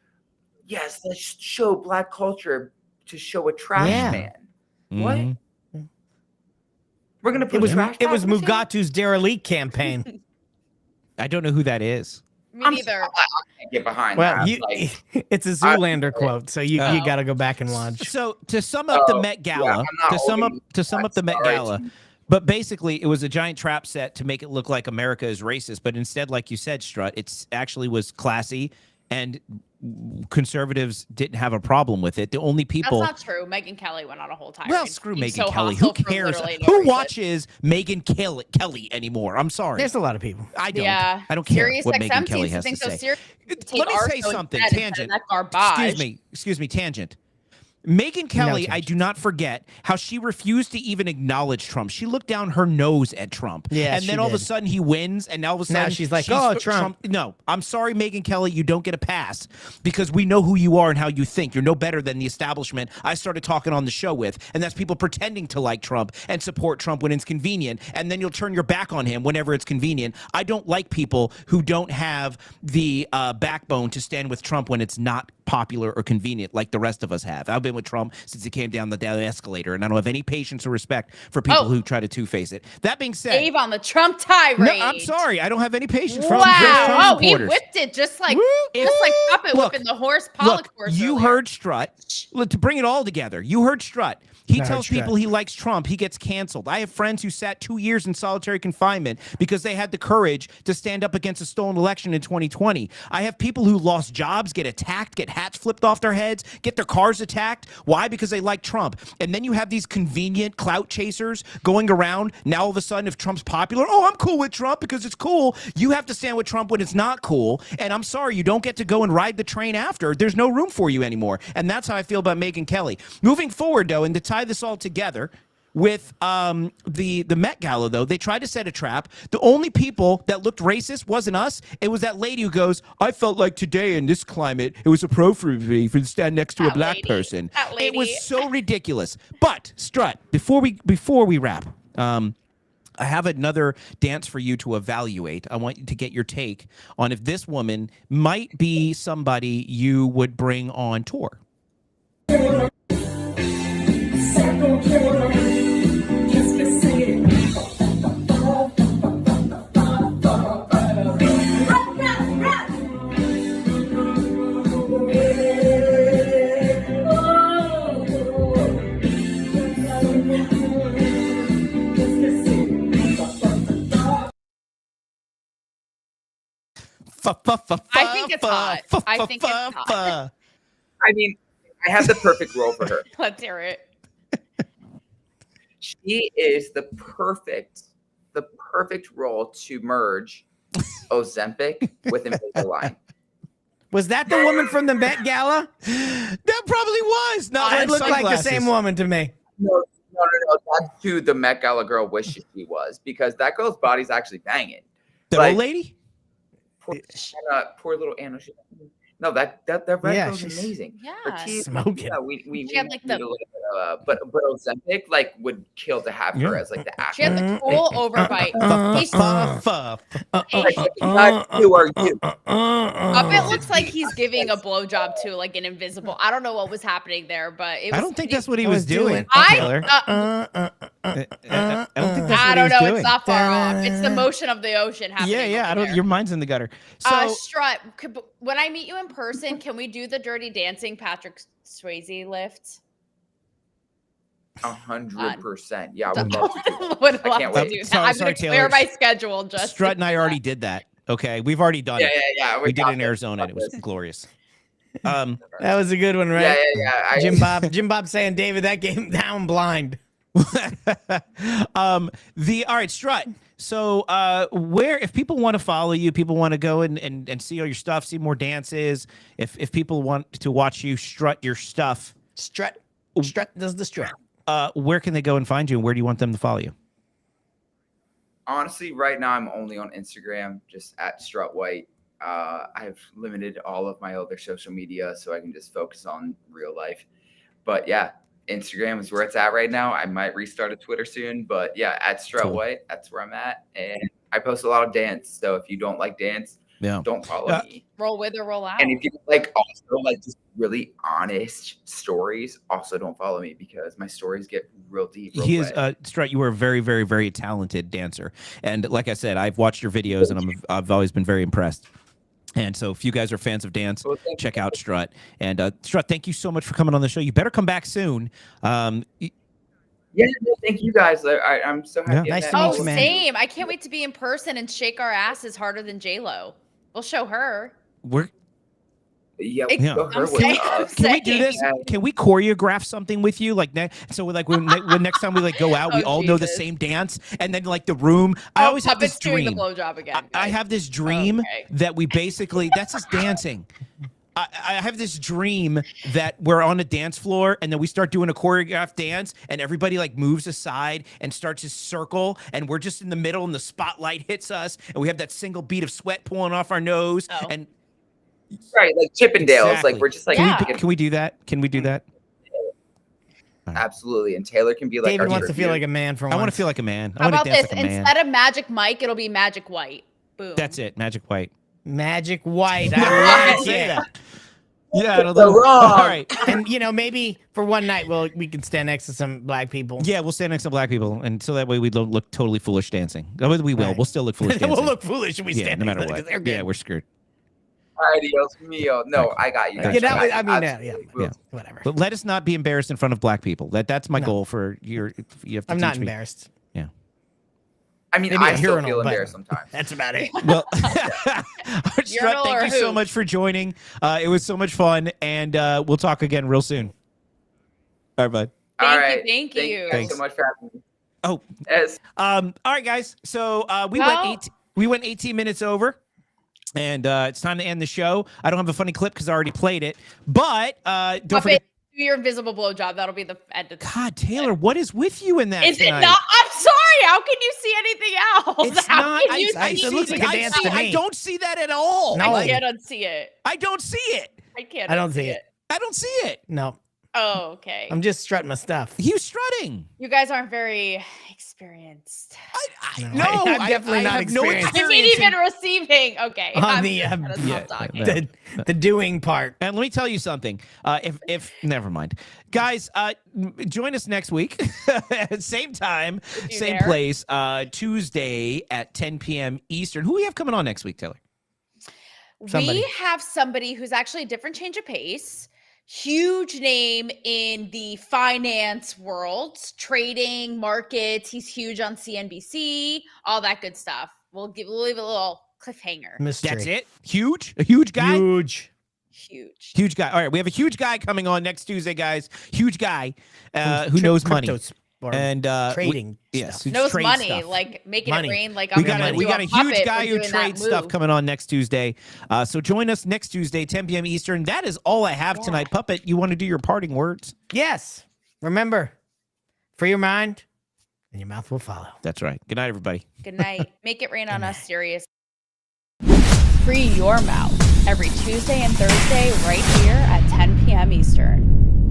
yes, let's show black culture to show a trash man. What? Mm-hmm. We're gonna put it was Mugatu's derelict campaign. I don't know who that is. Me neither. I can't get behind Well, that. it's a Zoolander quote, so you got to go back and watch. So to sum up the Met Gala, to sum up the Met Gala. But basically, it was a giant trap set to make it look like America is racist. But instead, like you said, Strut, it actually was classy, and conservatives didn't have a problem with it. The only people— That's not true. Megyn Kelly went on a whole tirade. Well, screw Megyn Kelly. Who cares? Who watches Megyn Kelly anymore? I'm sorry. There's a lot of people. I don't. Yeah. I don't care Sirius what XM Megyn Kelly seems has to so say. Let me say something. Tangent. Excuse me. Tangent. Megyn Kelly, I do not forget how she refused to even acknowledge Trump. She looked down her nose at Trump. Yeah, and then all of a sudden he wins, and all of a sudden she's like, oh, Trump. No, I'm sorry, Megyn Kelly, you don't get a pass because we know who you are and how you think. You're no better than the establishment I started talking on the show with, and that's people pretending to like Trump and support Trump when it's convenient, and then you'll turn your back on him whenever it's convenient. I don't like people who don't have the backbone to stand with Trump when it's not popular or convenient like the rest of us have. I've been with Trump since he came down the escalator, and I don't have any patience or respect for people who try to two-face it. That being said— Dave on the Trump tirade. No, I'm sorry. I don't have any patience for Wow. Trump He supporters. whipped it just like puppet whipping the horse Pollock horse. You heard Strut. To bring it all together, you heard Strut. He tells people he likes Trump. He gets canceled. I have friends who sat 2 years in solitary confinement because they had the courage to stand up against a stolen election in 2020. I have people who lost jobs, get attacked, get hats flipped off their heads, get their cars attacked. Why? Because they like Trump. And then you have these convenient clout chasers going around. Now all of a sudden, if Trump's popular, oh, I'm cool with Trump because it's cool. You have to stand with Trump when it's not cool. And I'm sorry, you don't get to go and ride the train after. There's no room for you anymore. And that's how I feel about Megyn Kelly. Moving forward, though, and to tie this all together with the Met Gala, though, they tried to set a trap. The only people that looked racist wasn't us. It was that lady who goes, I felt like today in this climate, it was appropriate for me to stand next to a black person. It was so ridiculous. But, Strut, before we wrap, I have another dance for you to evaluate. I want you to get your take on if this woman might be somebody you would bring on tour. I think it's hot. I think it's hot. I mean, I have the perfect role for her. Let's hear it. She is the perfect role to merge Ozempic with Invisalign. Was that the woman from the Met Gala? That probably was. No, it looked like the same woman to me. No. That's who the Met Gala girl wishes she was, because that girl's body's actually banging. The old lady? Poor little Anna. No, that red girl's amazing. Yeah, her teeth, smoking. We she had like the. But Ozempic would kill to have her as like the actor. She had the cool overbite. Who are you? It looks like he's giving a blowjob to like an invisible. I don't know what was happening there, but it was, I don't think that's what he was doing. I don't think that's I don't he was know. doing. It's not far off. It's the motion of the ocean happening. Yeah. I don't. there. Your mind's in the gutter. So Strut, when I meet you in person, can we do the Dirty Dancing Patrick Swayze lift? 100%. Yeah, I would love to do that. Would I love can't to wait. do that. Sorry, I'm going to Taylor. clear my schedule. Just Strut and I already did that. Okay, we've already done it. Yeah. We did it in Arizona. And it was glorious. That was a good one, right? Yeah. Jim Bob saying, David, that game down blind. All right, Strut. So where, if people want to follow you, people want to go and see all your stuff, see more dances, if people want to watch you strut your stuff, Strut does the strut. where can they go and find you, and where do you want them to follow you? Honestly, right now I'm only on Instagram, just at Strut White. I've limited all of my other social media so I can just focus on real life. But yeah, Instagram is where it's at right now. I might restart a Twitter soon, but yeah, at Strut White, that's where I'm at. And I post a lot of dance. So if you don't like dance, don't follow me. Roll with or roll out. And if you like also like just really honest stories, also don't follow me because my stories get real deep. He is Strut. You are a very, very, very talented dancer, and like I said, I've watched your videos, and I've always been very impressed. And so, if you guys are fans of dance, check out Strut. And Strut, thank you so much for coming on the show. You better come back soon. Yeah, thank you guys. I'm so happy. Nice to meet you, man. Same. I can't wait to be in person and shake our asses harder than J-Lo. We'll show her. Yeah, Can we do this? Can we choreograph something with you? Like so, like when next time we like go out, we all know the same dance, and then like the room. I always have this dream. Doing the blowjob again. I have this dream that we basically that's just dancing. I have this dream that we're on a dance floor and then we start doing a choreographed dance and everybody like moves aside and starts to circle and we're just in the middle and the spotlight hits us and we have that single bead of sweat pulling off our nose and right, like Chippendales. Exactly. Like we're just like can we do that? Can we do that? Absolutely. And Taylor can be like David wants to feel like a man for once. I want to feel like a man. How about this? Instead of Magic Mike, it'll be Magic White. Boom. That's it. Magic White. Magic White. I like it. Yeah, wrong. All right. And maybe for one night we can stand next to some black people. Yeah, we'll stand next to black people, and so that way we don't look totally foolish dancing. We will. Right. We'll still look foolish dancing. We'll look foolish if we stand no matter what. Yeah, we're screwed. Adios mio. No, I got you. Whatever. But let us not be embarrassed in front of black people. That's my goal for your. You have to I'm not embarrassed. Yeah. I mean, I still feel embarrassed sometimes. That's about it. Well, Strut, thank you so much for joining. It was so much fun, and we'll talk again real soon. All right, bud. Thank you. Thank you so much for having me. Oh, yes. All right, guys. So we went 18 minutes over. And it's time to end the show. I don't have a funny clip because I already played it. But don't forget. Do your invisible blowjob. That'll be the end of the God, Taylor, what is with you in that? Is tonight? it not? I'm sorry. How can you see anything else? It's How not. can you see it looks like a dance to me. I don't see that at all. No. I can't unsee it. I don't see it. I can't. I don't see it. I don't see it. No. Oh, okay. I'm just strutting my stuff. You strutting. You guys aren't very experienced. I'm definitely not experienced. I mean, even receiving. Okay. On the doing part. And let me tell you something. If never mind, guys, join us next week, same time, same place, Tuesday at 10 p.m. Eastern. Who we have coming on next week, Taylor? We have somebody who's actually a different change of pace. Huge name in the finance world, trading, markets. He's huge on CNBC, all that good stuff. We'll leave a little cliffhanger. Mystery. That's it. Huge, a huge guy. Huge guy. All right, we have a huge guy coming on next Tuesday, guys. Huge guy who knows money and trading. Yes, knows money, stuff. Like making it rain. Like we got a huge guy who trades stuff coming on next Tuesday. So join us next Tuesday, 10 p.m. Eastern. That is all I have tonight. Puppet, you want to do your parting words? Yes. Remember, free your mind, and your mouth will follow. That's right. Good night, everybody. Good night. Make it rain on us, serious. Free your mouth every Tuesday and Thursday right here at 10 p.m. Eastern.